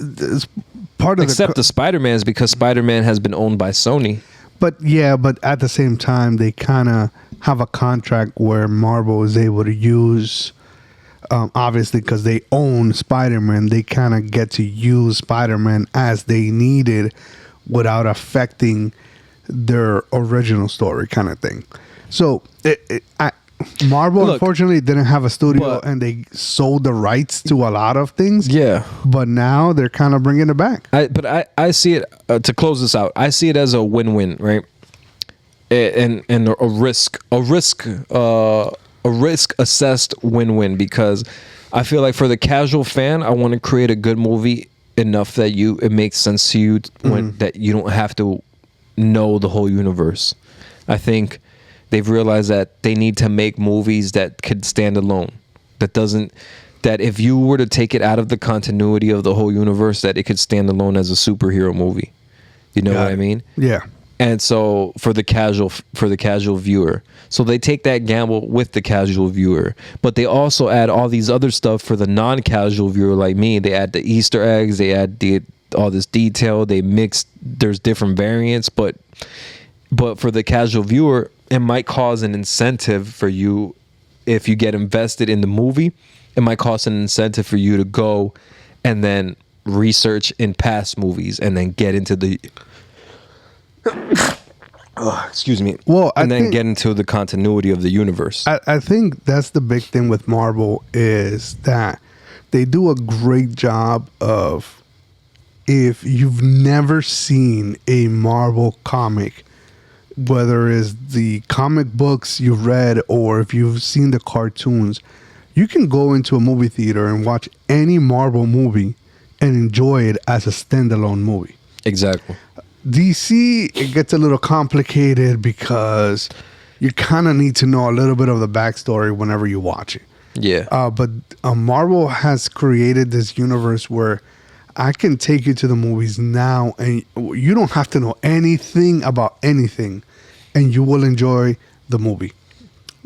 part of except the Spider-Man's, because Spider-Man has been owned by Sony. But at the same time, they kind of have a contract where Marvel is able to use. Obviously, because they own Spider-Man, they kind of get to use Spider-Man as they needed without affecting their original story kind of thing. So Marvel, unfortunately, didn't have a studio, and they sold the rights to a lot of things. Yeah. But now they're kind of bringing it back. I see it, to close this out, I see it as a win-win, right? And a risk assessed win-win, because I feel like for the casual fan, I want to create a good movie enough that it makes sense to you that you don't have to know the whole universe. I think they've realized that they need to make movies that could stand alone. That if you were to take it out of the continuity of the whole universe, that it could stand alone as a superhero movie. You know what I mean? Yeah. And so for the casual viewer, so they take that gamble with the casual viewer, but they also add all these other stuff for the non-casual viewer like me. They add the Easter eggs, they add all this detail, they mix. There's different variants, but for the casual viewer, it might cause an incentive for you. If you get invested in the movie, it might cause an incentive for you to go and then research in past movies and then get into the excuse me. Well, and then get into the continuity of the universe. I think that's the big thing with Marvel, is that they do a great job of, if you've never seen a Marvel comic, whether it's the comic books you've read or if you've seen the cartoons, you can go into a movie theater and watch any Marvel movie and enjoy it as a standalone movie. Exactly. DC, it gets a little complicated because you kind of need to know a little bit of the backstory whenever you watch it. Yeah. But Marvel has created this universe where I can take you to the movies now and you don't have to know anything about anything and you will enjoy the movie.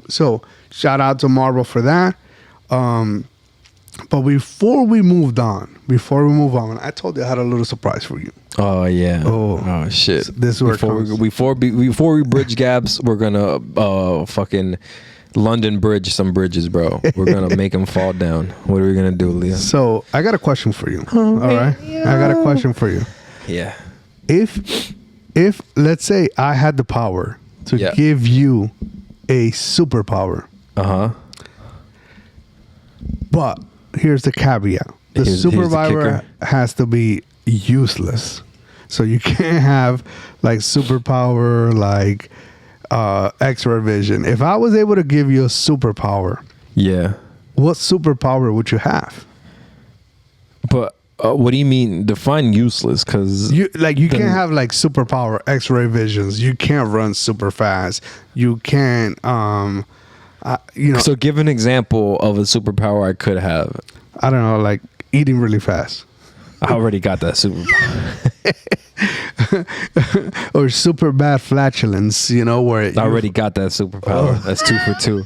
So shout out to Marvel for that. But before we move on, I told you I had a little surprise for you. Oh yeah. Oh shit. So this is where before we bridge gaps, we're gonna fucking London bridge some bridges, bro. We're gonna make them fall down. What are we gonna do, Leah? So I got a question for you. All right, I got a question for you. Yeah. If let's say I had the power to give you a superpower. But here's the caveat. The superpower has to be useless. So you can't have like superpower like X-ray vision. If I was able to give you a superpower, what superpower would you have? But what do you mean? Define useless, because you can't have like superpower X-ray visions. You can't run super fast. You can't So give an example of a superpower I could have. I don't know, like eating really fast. I already got that superpower. Or super bad flatulence, where I already got that superpower. That's 2 for 2.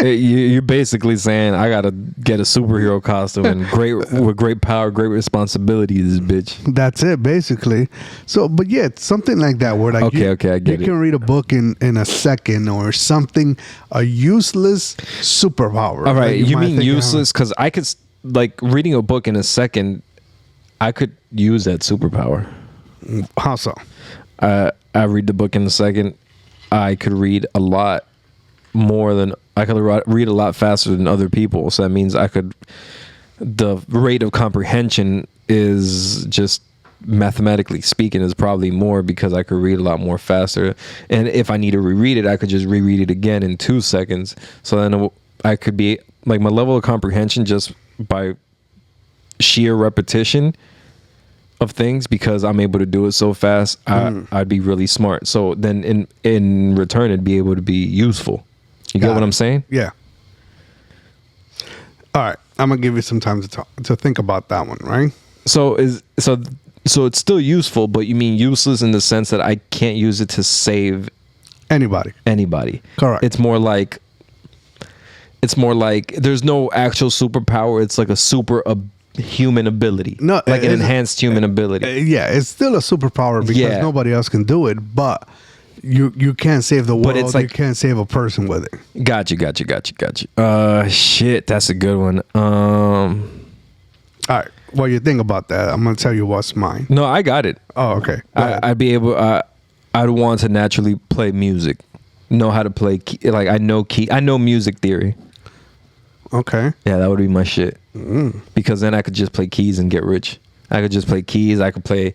You're basically saying I gotta get a superhero costume and with great power, great responsibility. This bitch. That's it, basically. So, but yeah, something like that where like I get it. You can read a book in a second or something. A useless superpower. All right, you mean useless? Because I could like reading a book in a second I could use that superpower. How so? I read the book in a second. I could read a lot more than I could read a lot faster than other people. So that means the rate of comprehension is just mathematically speaking is probably more because I could read a lot more faster. And if I need to reread it, I could just reread it again in 2 seconds. So then I could be like my level of comprehension just by sheer repetition of things, because I'm able to do it so fast, I'd be really smart. So then in return, it'd be able to be useful. You get what I'm saying? Yeah. All right. I'm going to give you some time to think about that one, right? So it's still useful, but you mean useless in the sense that I can't use it to save anybody. Correct. It's more like there's no actual superpower. It's like a human ability. No, like an enhanced human ability. Yeah, it's still a superpower because nobody else can do it, but you can't save the world. But it's like, you can't save a person with it. Got you. Shit, that's a good one. All right. What you think about that? I'm gonna tell you what's mine. No, I got it. Oh, okay. I'd be able. I'd want to naturally play music. Know how to play like I know music theory. Okay. Yeah, that would be my shit. Because then I could just play keys and get rich. I could just play keys. I could play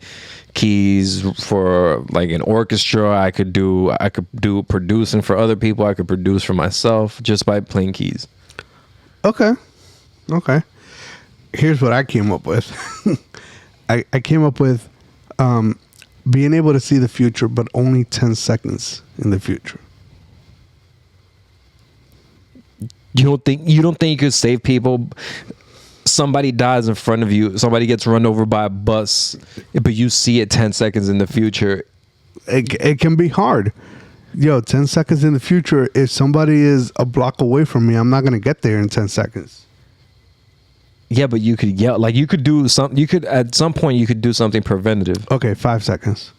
keys for like an orchestra. I could do producing for other people. I could produce for myself just by playing keys. Okay. Here's what I came up with. I came up with being able to see the future, but only 10 seconds in the future. You don't think you could save people? Somebody dies in front of you. Somebody gets run over by a bus, but you see it 10 seconds in the future. It can be hard. 10 seconds in the future, if somebody is a block away from me, I'm not going to get there in 10 seconds. Yeah, but you could yell. Like, you could do something. You could, at some point, you could do something preventative. Okay, 5 seconds.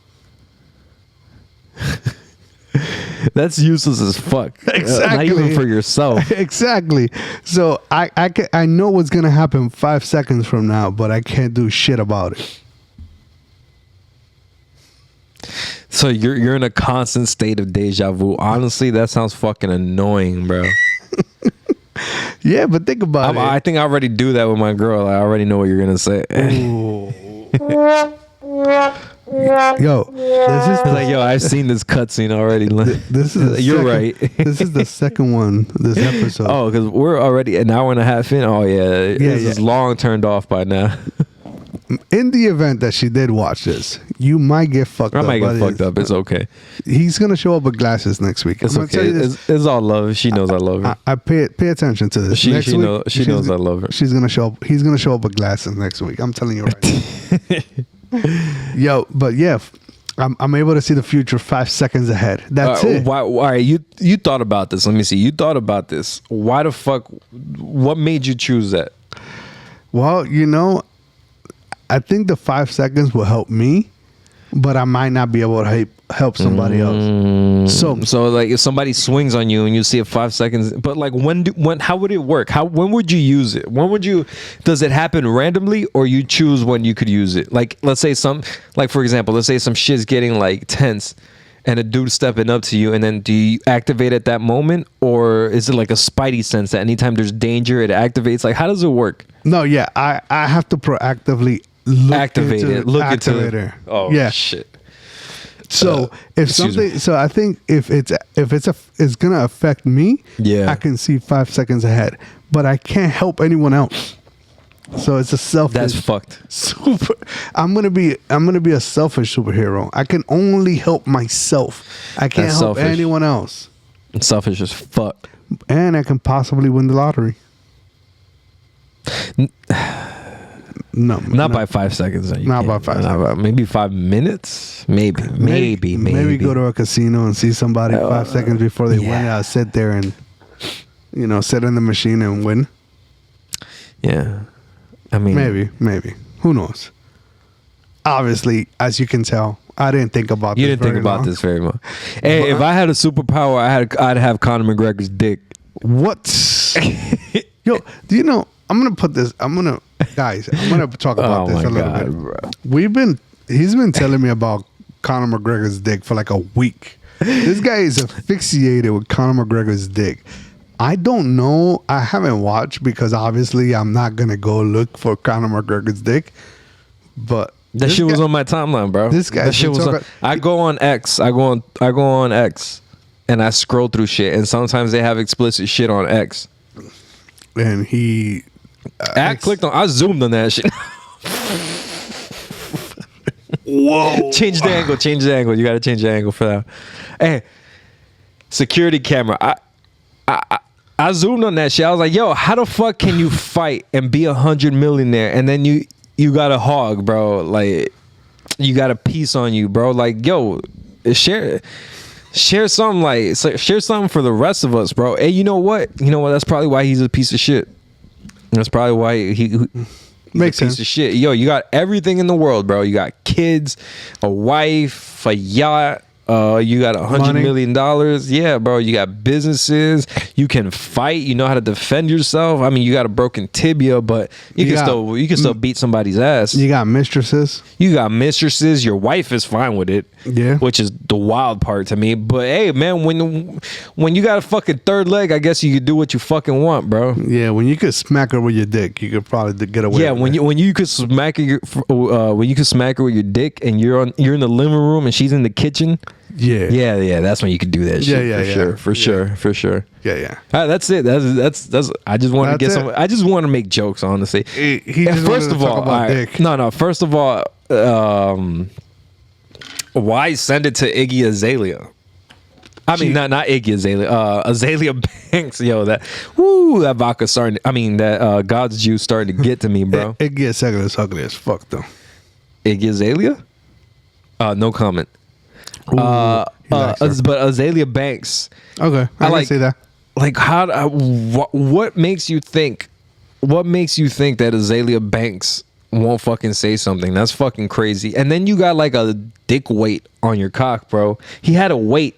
That's useless as fuck. Exactly. Not even for yourself. Exactly. So I know what's going to happen 5 seconds from now, but I can't do shit about it. So you're in a constant state of deja vu. Honestly, that sounds fucking annoying, bro. Yeah, but think about it. I think I already do that with my girl. I already know what you're going to say. Yo, this is like, I've seen this cutscene already. This is you're right. This is the second one this episode. Oh, because we're already an hour and a half in. Oh yeah, this is long turned off by now. In the event that she did watch this, you might get fucked up. I might get fucked up. It's okay. He's gonna show up with glasses next week. It's okay. It's all love. She knows I love her. I pay attention to this. She knows I love her. She's gonna show up. He's gonna show up with glasses next week. I'm telling you right now. Yo, but yeah, I'm able to see the future 5 seconds ahead. That's it. Why you thought about this? Let me see. You thought about this. Why the fuck? What made you choose that? Well, I think the 5 seconds will help me, but I might not be able to help somebody else. So like if somebody swings on you and you see it 5 seconds, but like when how would it work? When would you use it? Does it happen randomly, or you choose when you could use it? Like let's say for example, let's say some shit's getting like tense and a dude stepping up to you, and then do you activate at that moment, or is it like a spidey sense that anytime there's danger it activates? Like how does it work? No, yeah, I have to proactively activate it. Look into it. Oh yeah. Shit. So so I think if it's gonna affect me, I can see 5 seconds ahead, but I can't help anyone else. So it's a selfish. That's fucked. I'm gonna be a selfish superhero. I can only help myself. I can't help anyone else. It's selfish as fuck. And I can possibly win the lottery. No, not by 5 seconds. Not by 5 seconds. Maybe 5 minutes. Maybe go to a casino and see somebody 5 seconds before they win. I'll sit there and sit in the machine and win. Yeah, I mean, maybe. Who knows? Obviously, as you can tell, I didn't think about. You didn't think about this very much. Hey, if I had a superpower, I'd have Conor McGregor's dick. What? Yo, do you know? I'm gonna put this. Guys, I'm gonna talk about this a little bit. Bro. He's been telling me about Conor McGregor's dick for like a week. This guy is asphyxiated with Conor McGregor's dick. I don't know. I haven't watched because obviously I'm not gonna go look for Conor McGregor's dick. But that shit was on my timeline, bro. This guy. That shit was on, I go on X. I go on X, and I scroll through shit. And sometimes they have explicit shit on X. And he. I zoomed on that shit. Whoa! Change the angle. You got to change the angle for that. Hey, security camera. I zoomed on that shit. I was like, yo, how the fuck can you fight and be 100 millionaire and then you got a hog, bro? Like, you got a piece on you, bro. Like, yo, share something. Like, share something for the rest of us, bro. Hey, you know what? That's probably why he's a piece of shit. That's probably why he makes a piece of shit. Yo, you got everything in the world, bro. You got kids, a wife, a yacht. You got $100 million. Yeah, bro. You got businesses. You can fight. You know how to defend yourself. I mean, you got a broken tibia, but you can still beat somebody's ass. You got mistresses. Your wife is fine with it. Yeah, which is the wild part to me. But hey, man, when you got a fucking third leg, I guess you could do what you fucking want, bro. Yeah, when you could smack her with your dick, you could probably get away. Yeah, when you could smack her with your dick, and you're in the living room and she's in the kitchen. Yeah. That's when you could do that shit. For sure. Yeah. That's it. That's. I just want to get some. I just want to make jokes, honestly. First of all, First of all, why send it to Iggy Azalea? I mean, not Iggy Azalea. Azalea Banks. Yo, that vodka starting. I mean, that God's juice starting to get to me, bro. Iggy Azalea is ugly as fuck, though. Iggy Azalea? No comment. But Azalea Banks. Okay, I can see that. Like, what makes you think? What makes you think that Azalea Banks won't fucking say something? That's fucking crazy. And then you got like a dick weight on your cock, bro. He had a weight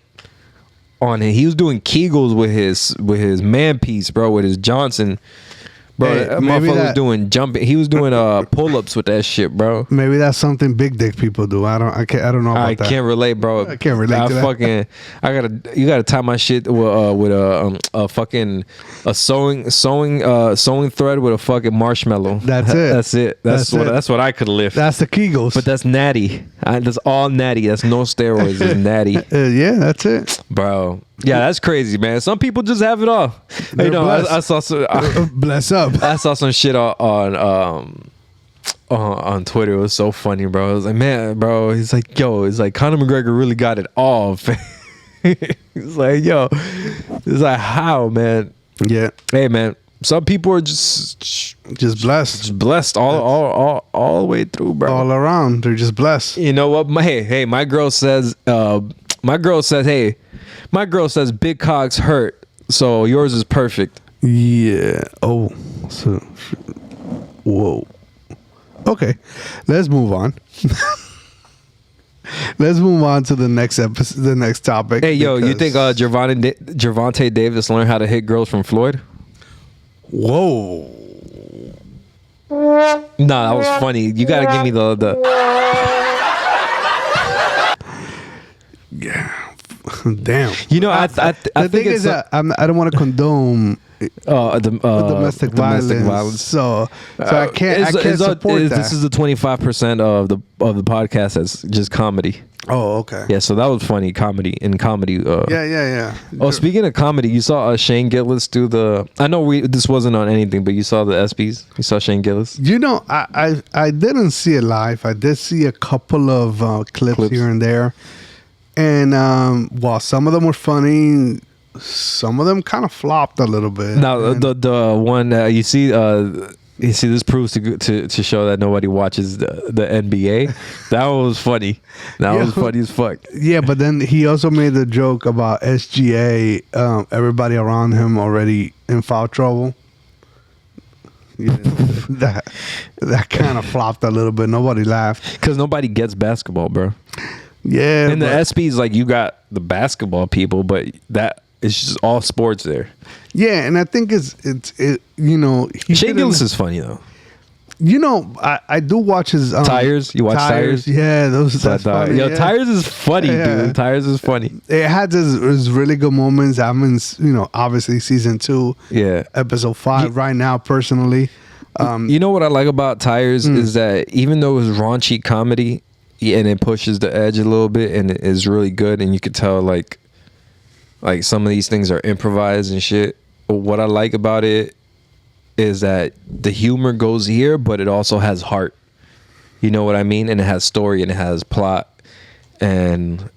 on it. He was doing Kegels with his man piece, bro, with his Johnson. Bro, that motherfucker was doing jumping. He was doing pull-ups with that shit, bro. Maybe that's something big dick people do. I don't know about that. I can't relate, bro. I can't relate to that. You gotta tie my shit with a fucking sewing thread with a fucking marshmallow. That's it. That's what I could lift. That's the Kegels. But that's natty. That's all natty. That's no steroids. It's natty. Yeah, that's it, bro. Yeah, that's crazy, man. Some people just have it all. I saw some. Bless up. I saw some shit on Twitter. It was so funny, bro. I was like, man, bro. He's like, yo. It's like Conor McGregor really got it all. He's like, yo. It's like, how, man? Yeah. Hey, man. Some people are just blessed. Just blessed all the way through, bro. All around, they're just blessed. You know what? My girl says. Hey. My girl says big cocks hurt, so yours is perfect. Yeah. Oh. So. Whoa. Okay. Let's move on. Let's move on to the next episode, the next topic. Hey, yo, you think Gervonta Davis learned how to hit girls from Floyd? Whoa. Nah, that was funny. You gotta give me the. Yeah. Damn. You know, I think it's that I don't want to condone domestic violence. So I can't support that. This is the 25% of the podcast that's just comedy. Oh, okay. Yeah, so that was funny comedy. Yeah. Oh, speaking of comedy, you saw Shane Gillis do the. I know this wasn't on anything, but you saw the ESPYs. You saw Shane Gillis. You know, I didn't see it live. I did see a couple of clips here and there. And while some of them were funny, some of them kind of flopped a little bit. Now the one you see this proves to show that nobody watches the NBA. That one was funny. That was funny as fuck. Yeah, but then he also made the joke about SGA. Everybody around him already in foul trouble. Yeah, that kind of flopped a little bit. Nobody laughed because nobody gets basketball, bro. Yeah, and the ESPYs, like, you got the basketball people, but that it's just all sports there. Yeah, and I think it's you know, Shane Gillis is funny though. I do watch his Tires. You watch Tires? Yeah, that's funny. Yo, yeah. Tires is funny, dude. Tires is funny. It had his really good moments. I'm in, obviously season 2. Yeah. Episode 5 right now, personally. You know what I like about Tires is that even though it's raunchy comedy and it pushes the edge a little bit and it is really good, and you could tell like some of these things are improvised and shit. What I like about it is that the humor goes here, but it also has heart. You know what I mean? And it has story and it has plot. And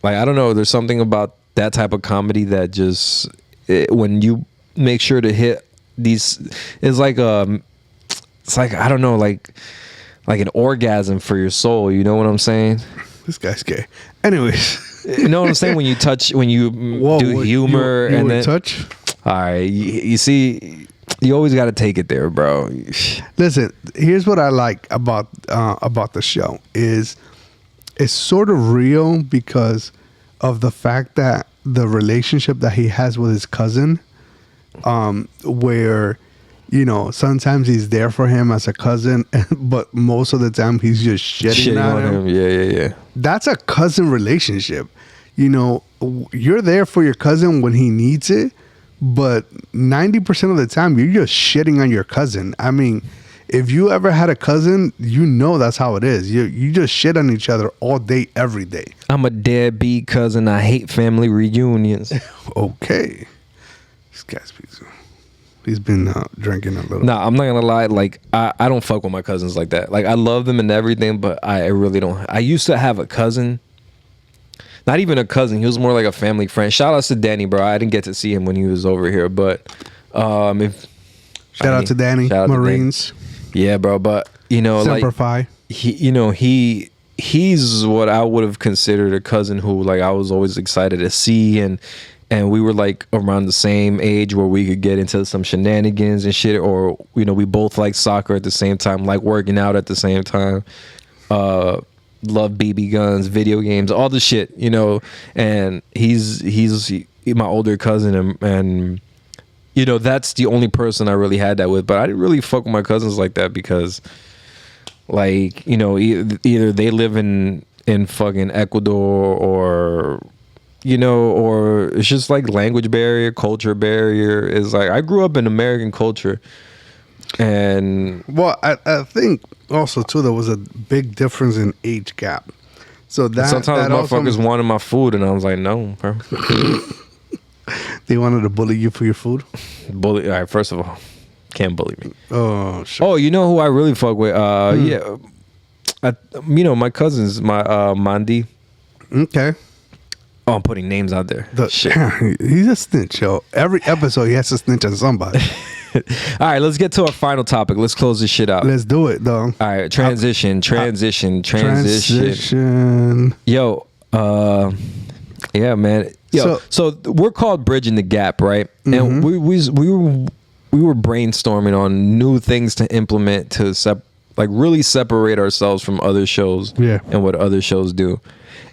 like, I don't know, there's something about that type of comedy that just when you make sure to hit these, it's like I don't know, like an orgasm for your soul. You know what I'm saying? This guy's gay. Anyways, you know what I'm saying? When you do humor you and then touch. All right, you see, you always got to take it there, bro. Listen, here's what I like about the show is it's sort of real because of the fact that the relationship that he has with his cousin, where sometimes he's there for him as a cousin, but most of the time he's just shitting on him. Yeah. That's a cousin relationship. You're there for your cousin when he needs it, but 90% of the time you're just shitting on your cousin. I mean, if you ever had a cousin, that's how it is. You just shit on each other all day, every day. I'm a deadbeat cousin. I hate family reunions. Okay. This guy's he's been drinking a little. Nah, I'm not gonna lie. Like, I don't fuck with my cousins like that. Like, I love them and everything, but I really don't. I used to have a cousin. Not even a cousin. He was more like a family friend. Shout out to Danny, bro. I didn't get to see him when he was over here, but shout out to Danny. Marines. Yeah, bro. But Semper Fi. He's what I would have considered a cousin who like I was always excited to see, and we were like around the same age where we could get into some shenanigans and shit, or we both like soccer at the same time, like working out at the same time. Love BB guns, video games, all the shit, and he's my older cousin, and that's the only person I really had that with. But I didn't really fuck with my cousins like that because like either they live in fucking Ecuador or or it's just like language barrier, culture barrier. Is like I grew up in American culture. And I think also too there was a big difference in age gap. So that sometimes motherfuckers wanted my food, and I was like, no, bro. They wanted to bully you for your food. Bully. All right, first of all, can't bully me. Oh, sure. Oh, you know who I really fuck with? Yeah, my cousins, my Mandi. Okay. Oh, I'm putting names out there. Shit. He's a snitch, yo. Every episode he has to snitch on somebody. All right, let's get to our final topic. Let's close this shit out. Let's do it, though. All right, transition. Yo, yeah, man. Yo, so we're called Bridging the Gap, right? And we were brainstorming on new things to implement to really separate ourselves from other shows and what other shows do.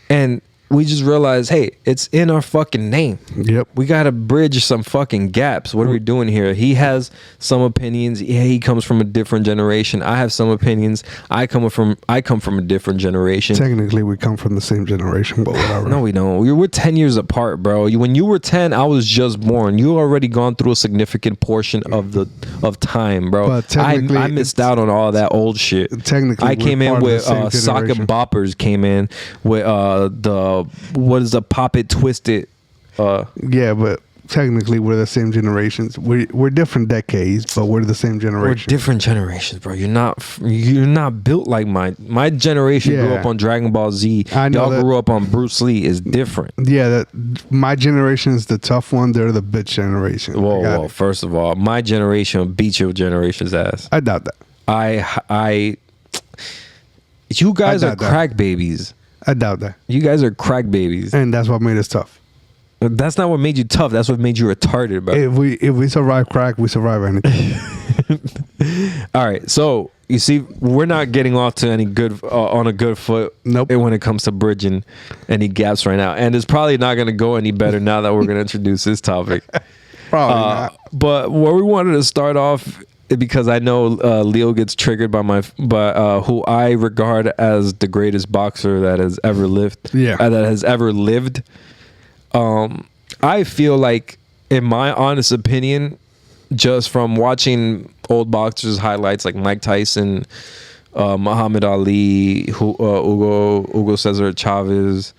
And we just realized, hey, it's in our fucking name. Yep. We got to bridge some fucking gaps. What are we doing here? He has some opinions. Yeah, he comes from a different generation. I have some opinions. I come from a different generation. Technically, we come from the same generation, but whatever. No, we don't. We're 10 years apart, bro. When you were 10, I was just born. You already gone through a significant portion of time, bro. But technically, I missed out on all that old shit. Technically, I came in with socket boppers. Came in with what is a pop it twisted. Yeah, but technically we're the same generations. We're different decades, but we're the same generation. We're different generations, bro. You're not built like mine. My generation grew up on Dragon Ball Z. Y'all grew up on Bruce Lee. Is different. Yeah, my generation is the tough one. They're the bitch generation. Whoa. First of all, my generation will beat your generation's ass. I doubt that. You guys are crack babies. I doubt that. You guys are crack babies. And that's what made us tough. That's not what made you tough. That's what made you retarded, bro. If we survive crack, we survive anything. All right. So, you see, we're not getting off to any good on a good foot when it comes to bridging any gaps right now. And it's probably not going to go any better now that we're going to introduce this topic. Probably not. But where we wanted to start off because I know Leo gets triggered by who I regard as the greatest boxer that has ever lived. Yeah, that has ever lived. I feel like, in my honest opinion, just from watching old boxers highlights like Mike Tyson, Muhammad Ali, Hugo Cesar Chavez,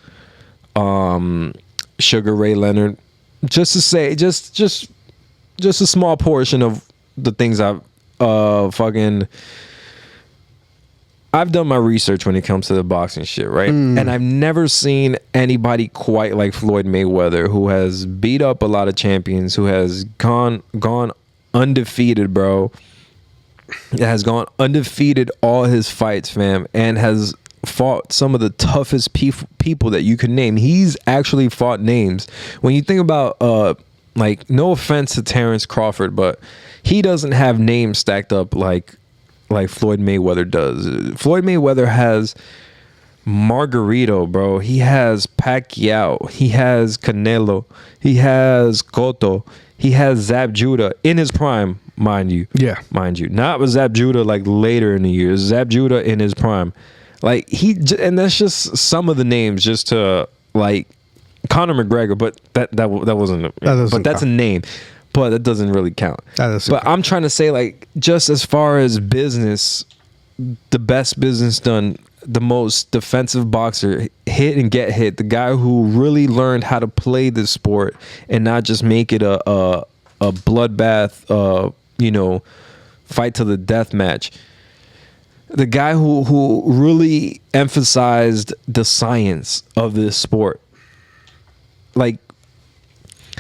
Sugar Ray Leonard, just to say, just a small portion of the things I've done my research when it comes to the boxing shit, right? And I've never seen anybody quite like Floyd Mayweather, who has beat up a lot of champions, who has gone undefeated, bro. Has gone undefeated all his fights, fam, and has fought some of the toughest people that you could name. He's actually fought names. When you think about like, no offense to Terrence Crawford, but he doesn't have names stacked up like Floyd Mayweather does. Floyd Mayweather has Margarito, bro. He has Pacquiao. He has Canelo. He has Cotto. He has Zab Judah in his prime, mind you. Yeah. Mind you. Not with Zab Judah like later in the years. Zab Judah in his prime. Like, and that's just some of the names, just to, like, Conor McGregor, but that wasn't, but that's a name. But that doesn't really count. But I'm trying to say, like, just as far as business, the best business done, the most defensive boxer, hit and get hit, the guy who really learned how to play this sport and not just make it a bloodbath, fight to the death match. The guy who really emphasized the science of this sport. Like,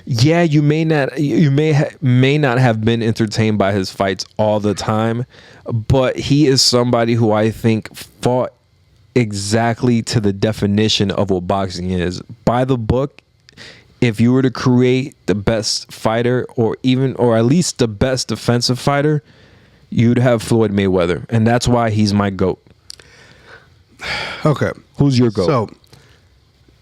yeah, you may not have been entertained by his fights all the time, but he is somebody who I think fought exactly to the definition of what boxing is. By the book, if you were to create the best fighter, or at least the best defensive fighter, you'd have Floyd Mayweather, and that's why he's my GOAT. Okay. Who's your GOAT? So,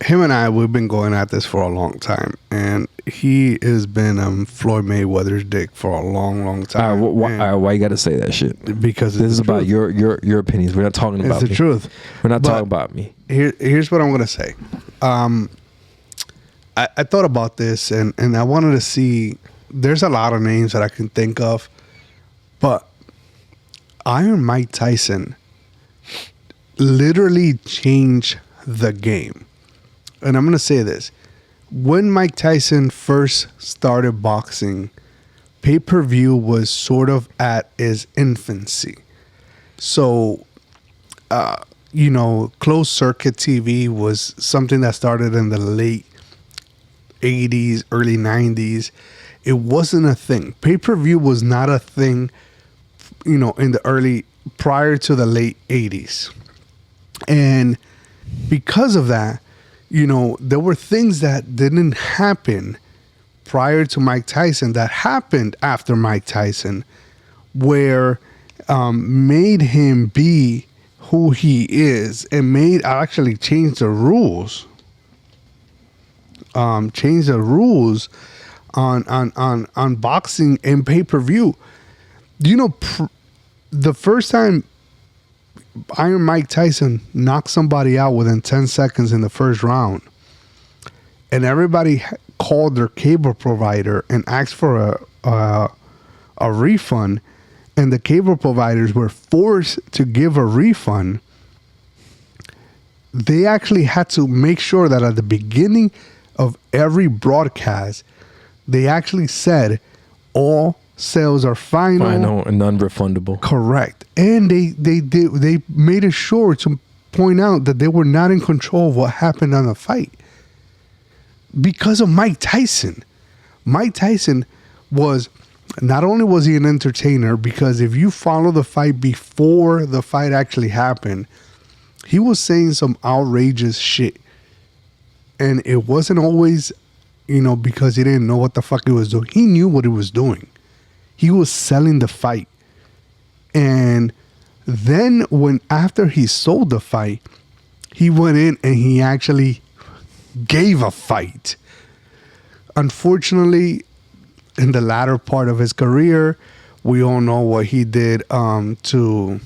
him and I, we've been going at this for a long time, and he has been Floyd Mayweather's dick for a long, long time. Why you got to say that shit? Because this is about your opinions. We're not talking about me. It's the truth. We're not talking about me. Here's what I'm gonna say. I thought about this, and I wanted to see. There's a lot of names that I can think of, but Iron Mike Tyson literally changed the game. And I'm going to say this. When Mike Tyson first started boxing, pay-per-view was sort of at its infancy. So, closed circuit TV was something that started in the late 80s, early 90s. It wasn't a thing. Pay-per-view was not a thing, in the prior to the late 80s. And because of that, there were things that didn't happen prior to Mike Tyson that happened after Mike Tyson, where made him be who he is, and actually change the rules. Change the rules on boxing and pay-per-view. The first time Iron Mike Tyson knocked somebody out within 10 seconds in the first round, and everybody called their cable provider and asked for a refund, and the cable providers were forced to give a refund. They actually had to make sure that at the beginning of every broadcast, they actually said all sales are final and non-refundable. Correct. And they made it sure to point out that they were not in control of what happened on the fight because of Mike Tyson. Mike Tyson was, not only was he an entertainer, because if you follow the fight before the fight actually happened, he was saying some outrageous shit. And it wasn't always, because he didn't know what the fuck he was doing. He knew what he was doing. He was selling the fight. And then after he sold the fight, he went in and he actually gave a fight. Unfortunately, in the latter part of his career, We all know what he did to.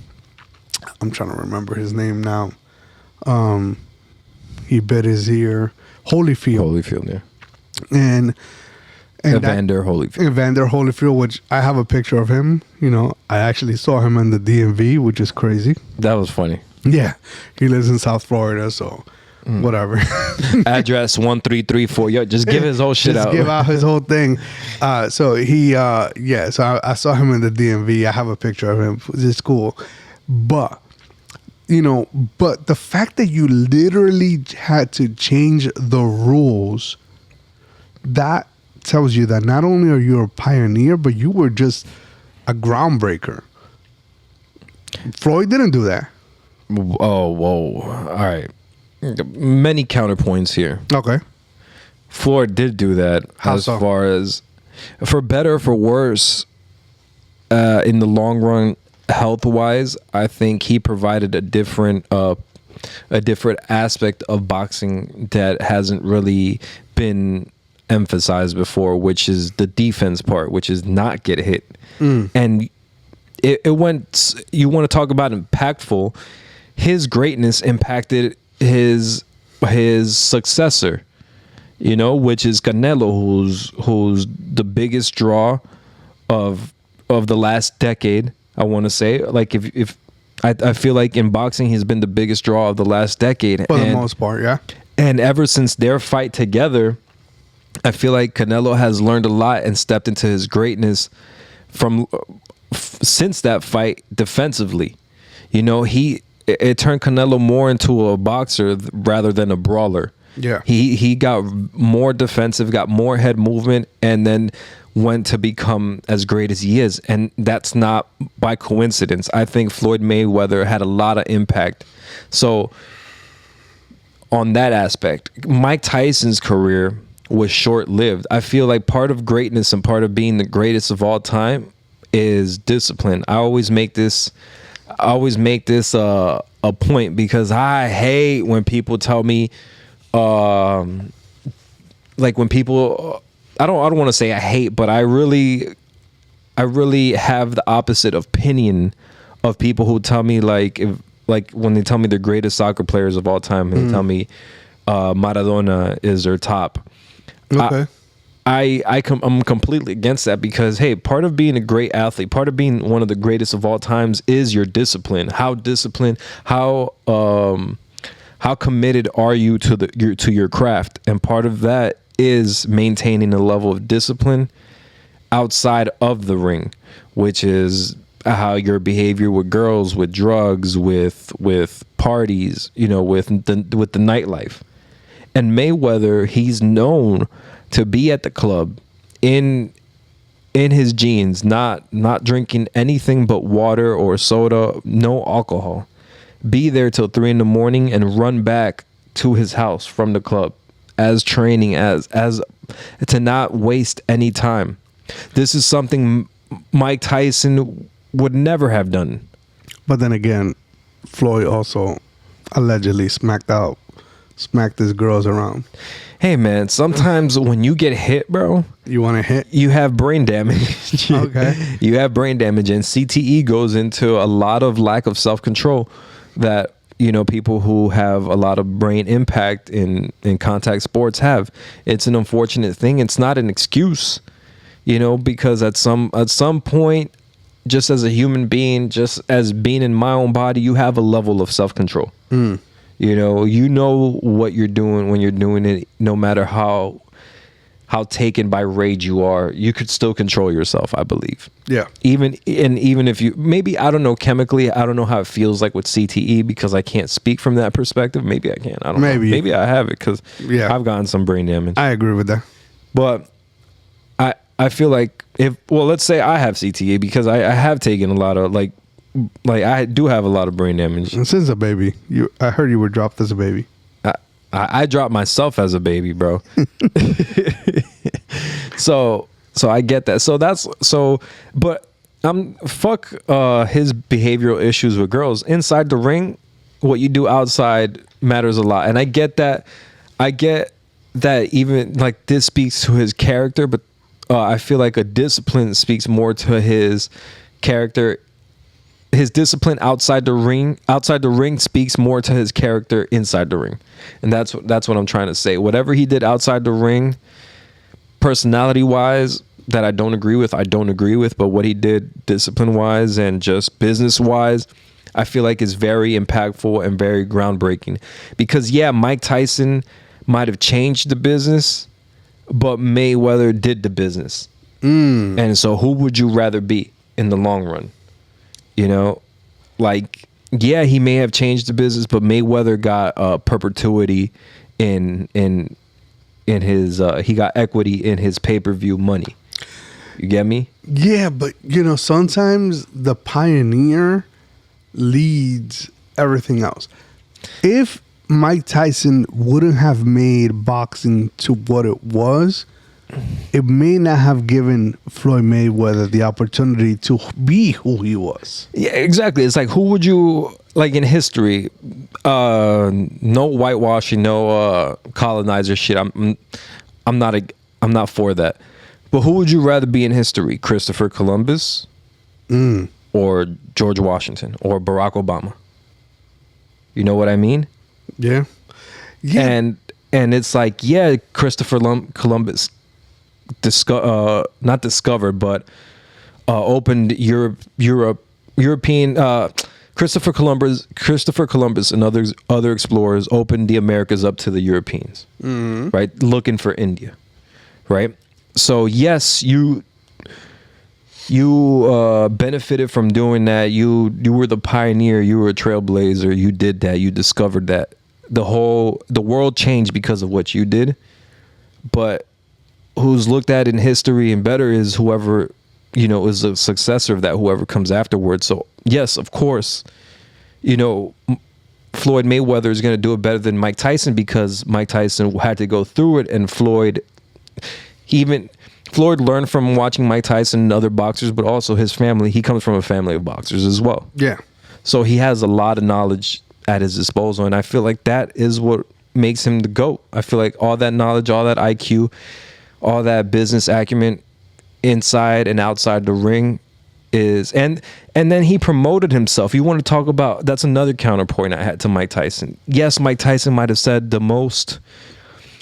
I'm trying to remember his name now. He bit his ear. Holyfield, yeah. And Evander Holyfield. Evander Holyfield, which I have a picture of him. You know, I actually saw him in the DMV, which is crazy. That was funny. Yeah, he lives in South Florida, so whatever. Address 1334. Yo, just give his whole shit Just out. give out his whole thing. So he, so I saw him in the DMV. I have a picture of him. It's cool, but the fact that you literally had to change the rules, that tells you that not only are you a pioneer, but you were just a groundbreaker. Floyd didn't do that. Oh, whoa. All right. Many counterpoints here. Okay. Floyd did do that. How as so? far as, for better or for worse, in the long run, health-wise, I think he provided a different aspect of boxing that hasn't really been emphasized before, which is the defense part, which is not get hit. And it went, you want to talk about impactful, his greatness impacted his successor, which is Canelo, who's the biggest draw of the last decade. I want to say, like, if I feel like in boxing he's been the biggest draw of the last decade For the most part, yeah. And ever since their fight together, I feel like Canelo has learned a lot and stepped into his greatness since that fight defensively. It turned Canelo more into a boxer rather than a brawler. Yeah. He got more defensive, got more head movement, and then went to become as great as he is. And that's not by coincidence. I think Floyd Mayweather had a lot of impact. So on that aspect, Mike Tyson's career was short-lived. I feel like part of greatness and part of being the greatest of all time is discipline. I always make this a point, because I hate when people tell me, like, when people, I don't want to say I hate, but I really have the opposite opinion of people who tell me, like when they tell me the greatest soccer players of all time, and they tell me Maradona is their top. Okay. I'm completely against that, because, hey, part of being a great athlete, part of being one of the greatest of all times is your discipline. How disciplined, how committed are you to your craft? And part of that is maintaining a level of discipline outside of the ring, which is how your behavior with girls, with drugs, with parties, with the nightlife. And Mayweather, he's known to be at the club in his jeans, not drinking anything but water or soda, no alcohol. Be there till 3 a.m. and run back to his house from the club as training, as to not waste any time. This is something Mike Tyson would never have done. But then again, Floyd also allegedly smacked his girls around. Hey, man, sometimes when you get hit, bro, You want to hit? you have brain damage. Okay. You have brain damage, and CTE goes into a lot of lack of self-control that, people who have a lot of brain impact in contact sports have. It's an unfortunate thing. It's not an excuse, because at some point, just as a human being, just as being in my own body, you have a level of self-control. You know what you're doing when you're doing it, no matter how taken by rage you are, you could still control yourself, I believe. Yeah. Even if you, maybe, I don't know, chemically, I don't know how it feels like with CTE, because I can't speak from that perspective. Maybe I can. I don't know. Maybe I have it, because I've gotten some brain damage. I agree with that. But I feel like let's say I have CTE, because I have taken a lot of, like I do have a lot of brain damage. And since a baby, I heard you were dropped as a baby. I dropped myself as a baby, bro. So I get that. But fuck his behavioral issues with girls. Inside the ring, what you do outside matters a lot. And I get that. Even, like, this speaks to his character, but I feel like a discipline speaks more to his character. His discipline outside the ring speaks more to his character inside the ring. And that's what I'm trying to say. Whatever he did outside the ring, personality wise, that I don't agree with, but what he did discipline wise and just business wise, I feel like is very impactful and very groundbreaking. Because yeah, Mike Tyson might have changed the business, but Mayweather did the business. And so who would you rather be in the long run? You know, like, yeah, he may have changed the business, but Mayweather got perpetuity in his he got equity in his pay-per-view money. You get me? Yeah, but you know, sometimes the pioneer leads everything else. If Mike Tyson wouldn't have made boxing to what it was, it may not have given Floyd Mayweather the opportunity to be who he was. Yeah, exactly. It's like, who would you, like in history, no whitewashing, no colonizer shit. I'm not for that. But who would you rather be in history? Christopher Columbus or George Washington or Barack Obama? You know what I mean? Yeah. And it's like, yeah, Christopher Columbus not discovered, but opened European. Christopher Columbus and other explorers opened the Americas up to the Europeans, right? Looking for India, right? So yes, you benefited from doing that. You were the pioneer. You were a trailblazer. You did that. You discovered that. The world changed because of what you did, but who's looked at in history and better is whoever, you know, is a successor of that, whoever comes afterwards. So yes, of course, you know, Floyd Mayweather is going to do it better than Mike Tyson because Mike Tyson had to go through it, and Floyd learned from watching Mike Tyson and other boxers, but also his family. He comes from a family of boxers as well. Yeah. So he has a lot of knowledge at his disposal, and I feel like that is what makes him the GOAT. I feel like all that knowledge, all that IQ, all that business acumen inside and outside the ring is, and then he promoted himself. You want to talk about, that's another counterpoint I had to Mike Tyson. Yes, Mike Tyson might have said the most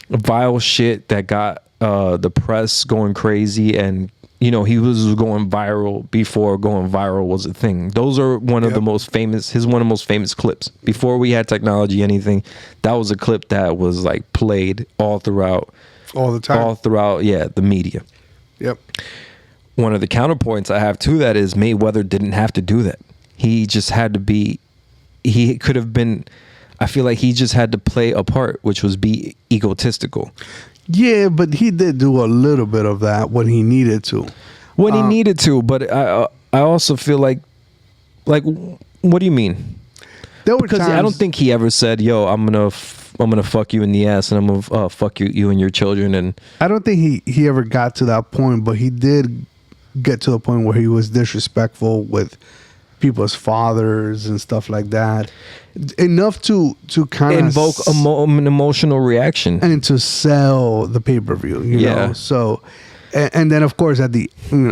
vile shit that got the press going crazy, and you know, he was going viral before going viral was a thing. Those are one of the most famous, one of the most famous clips. Before we had technology, anything, that was a clip that was like played all throughout the media. Yep. One of the counterpoints I have to that is Mayweather didn't have to do that. He just had to be, he could have been, I feel like he just had to play a part, which was be egotistical. Yeah, but he did do a little bit of that when he needed to. But I also feel like what do you mean? Because I don't think he ever said, "Yo, I'm gonna fuck you in the ass, and I'm gonna fuck you and your children." And I don't think he ever got to that point, but he did get to the point where he was disrespectful with people's fathers and stuff like that, enough to kind of invoke an emotional reaction and to sell the pay-per-view. You know, so. And then, of course, at the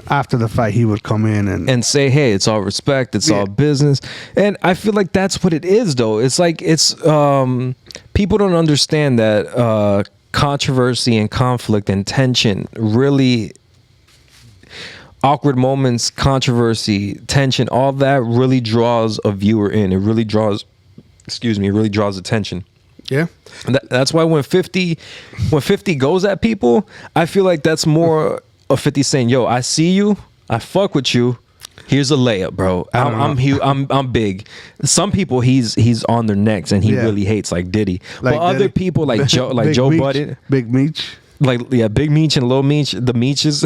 after the fight, he would come in and say, "Hey, it's all respect, it's all business." And I feel like that's what it is, though. It's like people don't understand that controversy and conflict and tension, really awkward moments, controversy, tension, all that really draws a viewer in. It really draws, really draws attention. Yeah. That's why when 50 goes at people, I feel like that's more of 50 saying, "Yo, I see you, I fuck with you. Here's a layup, bro. I'm big." Some people he's on their necks and he really hates, like Diddy. Like but other people like Joe Budden, Big Meech. Big Meech and Lil Meech, the Meeches.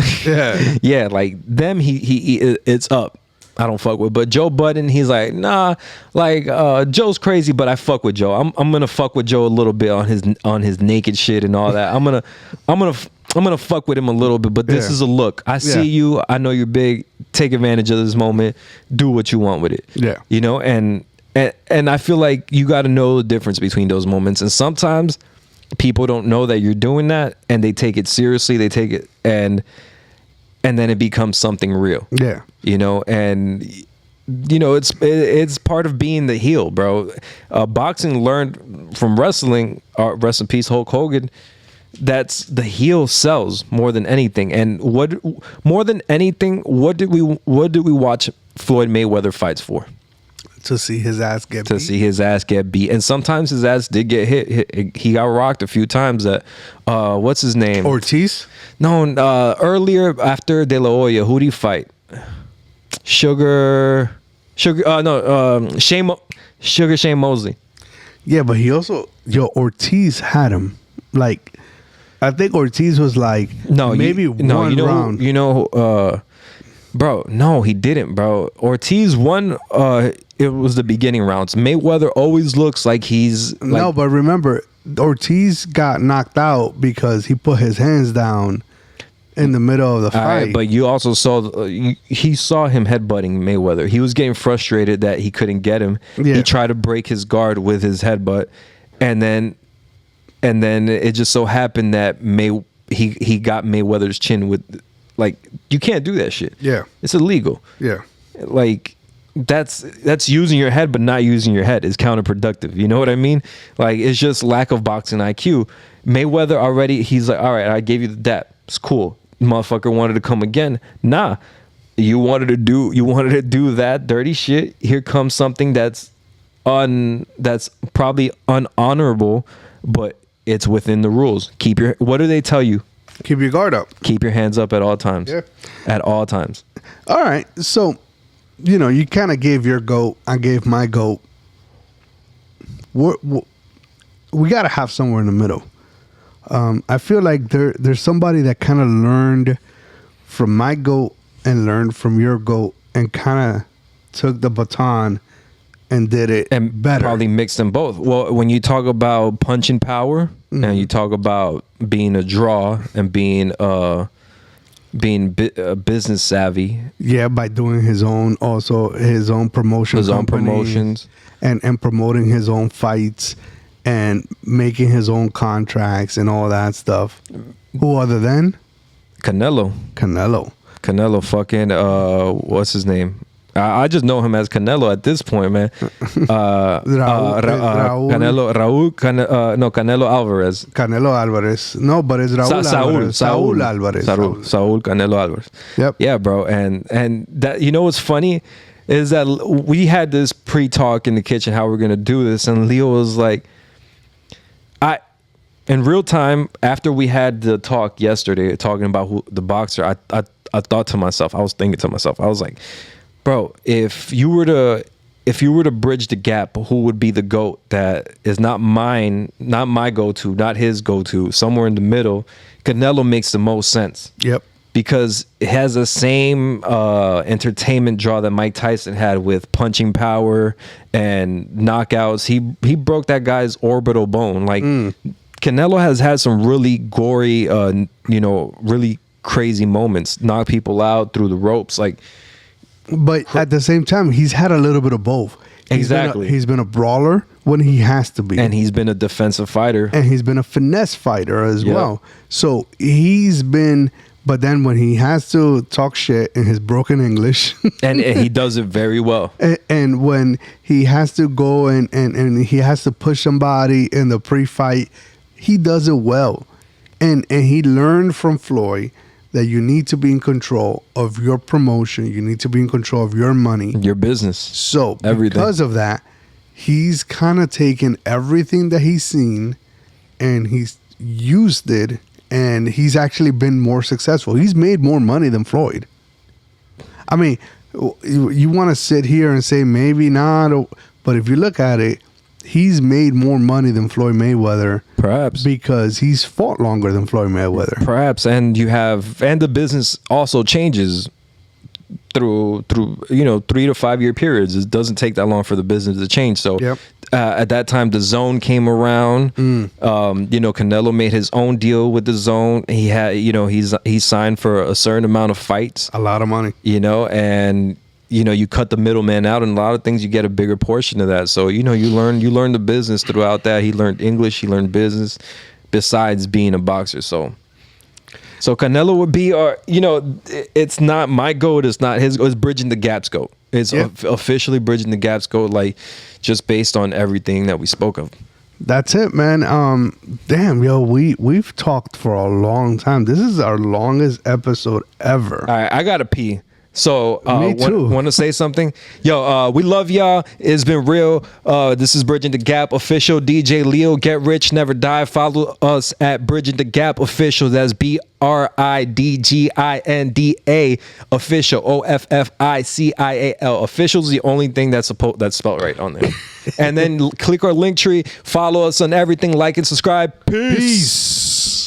Yeah, like them he it's up. I don't fuck with. But Joe Budden, he's like, nah, like Joe's crazy, but I fuck with Joe. I'm gonna fuck with Joe a little bit on his naked shit and all that. I'm gonna fuck with him a little bit, but this is a look. I see you, I know you're big, take advantage of this moment, do what you want with it. Yeah. You know, and I feel like you gotta know the difference between those moments. And sometimes people don't know that you're doing that and they take it seriously, they take it and and then it becomes something real. Yeah. You know, and you know, it's part of being the heel, bro. Boxing learned from wrestling. Rest in peace, Hulk Hogan. That's the heel sells more than anything. And what did we watch Floyd Mayweather fights for? To see his ass get beat. To see his ass get beat. And sometimes his ass did get hit. He got rocked a few times. What's his name? Ortiz? No, earlier after De La Hoya, who'd he fight? Shane Mosley. Yeah, but he also, Ortiz had him. Like, I think Ortiz was like, one round. Bro, no, he didn't, bro. Ortiz won. It was the beginning rounds. Mayweather always looks like he's like, no, but remember, Ortiz got knocked out because he put his hands down in the middle of the fight. Right, but you also saw he saw him headbutting Mayweather. He was getting frustrated that he couldn't get him. Yeah. He tried to break his guard with his headbutt, and then it just so happened that he got Mayweather's chin with, like, you can't do that shit. Yeah, it's illegal. Yeah, like that's using your head, but not using your head is counterproductive. You know what I mean? Like, it's just lack of boxing IQ. Mayweather already, he's like, all right, I gave you the dap. It's cool. Motherfucker wanted to come again. Nah, you wanted to do that dirty shit. Here comes something that's probably unhonorable, but it's within the rules. What do they tell you? Keep your guard up. Keep your hands up at all times. Yeah. At all times. All right. So, you kind of gave your GOAT. I gave my GOAT. We got to have somewhere in the middle. I feel like there's somebody that kind of learned from my GOAT and learned from your GOAT and kind of took the baton and did it and better. Probably mixed them both. Well, when you talk about punching power, mm-hmm. and you talk about being a draw and being business savvy. Yeah, by doing his own promotion, his own promotions, and promoting his own fights and making his own contracts and all that stuff. Who other than Canelo? Fucking what's his name? I just know him as Canelo at this point, man. Canelo Alvarez. Canelo Alvarez. No, but it's Saul Alvarez. Saul Canelo Alvarez. Yep. Yeah, bro. And that, what's funny is that we had this pre-talk in the kitchen how we're gonna do this, and Leo was like, in real time after we had the talk yesterday talking about the boxer, I thought to myself, I was thinking to myself, I was like, bro, if you were to bridge the gap, who would be the GOAT that is not my go-to, not his go-to, somewhere in the middle? Canelo makes the most sense. Yep. Because it has the same entertainment draw that Mike Tyson had with punching power and knockouts. He broke that guy's orbital bone. Like, Canelo has had some really gory, really crazy moments, knock people out through the ropes, like. But at the same time, he's had a little bit of both. He's been a brawler when he has to be. And he's been a defensive fighter. And he's been a finesse fighter as well. So but then when he has to talk shit in his broken English. and he does it very well. And when he has to go and he has to push somebody in the pre-fight, he does it well. And he learned from Floyd that you need to be in control of your promotion. You need to be in control of your money. Your business. So because of that, he's kind of taken everything that he's seen and he's used it, and he's actually been more successful. He's made more money than Floyd. I mean, you want to sit here and say maybe not, but if you look at it, he's made more money than Floyd Mayweather. Perhaps. Because he's fought longer than Floyd Mayweather. Perhaps. And the business also changes through 3 to 5 year periods. It doesn't take that long for the business to change. So at that time, the Zone came around. Canelo made his own deal with the Zone. He had, he signed for a certain amount of fights. A lot of money. And you cut the middleman out, and a lot of things you get a bigger portion of that. So you learn the business throughout that. He learned English, he learned business, besides being a boxer. So So Canelo would be our, it's not my goat. It's not his. It's Bridging the Gap's goat. It's officially Bridging the Gap's goat, like just based on everything that we spoke of. That's it, man. Damn, yo, we've talked for a long time. This is our longest episode ever. All right, I gotta pee. So Me too. Want to say something? Yo, we love y'all. It's been real. This is Bridging the Gap official. DJ Leo, get rich, never die. Follow us at Bridging the Gap official. That's BRIDGINDA official. OFFICIAL. Official is the only thing that's spelled right on there. And then click our link tree. Follow us on everything. Like and subscribe. Peace.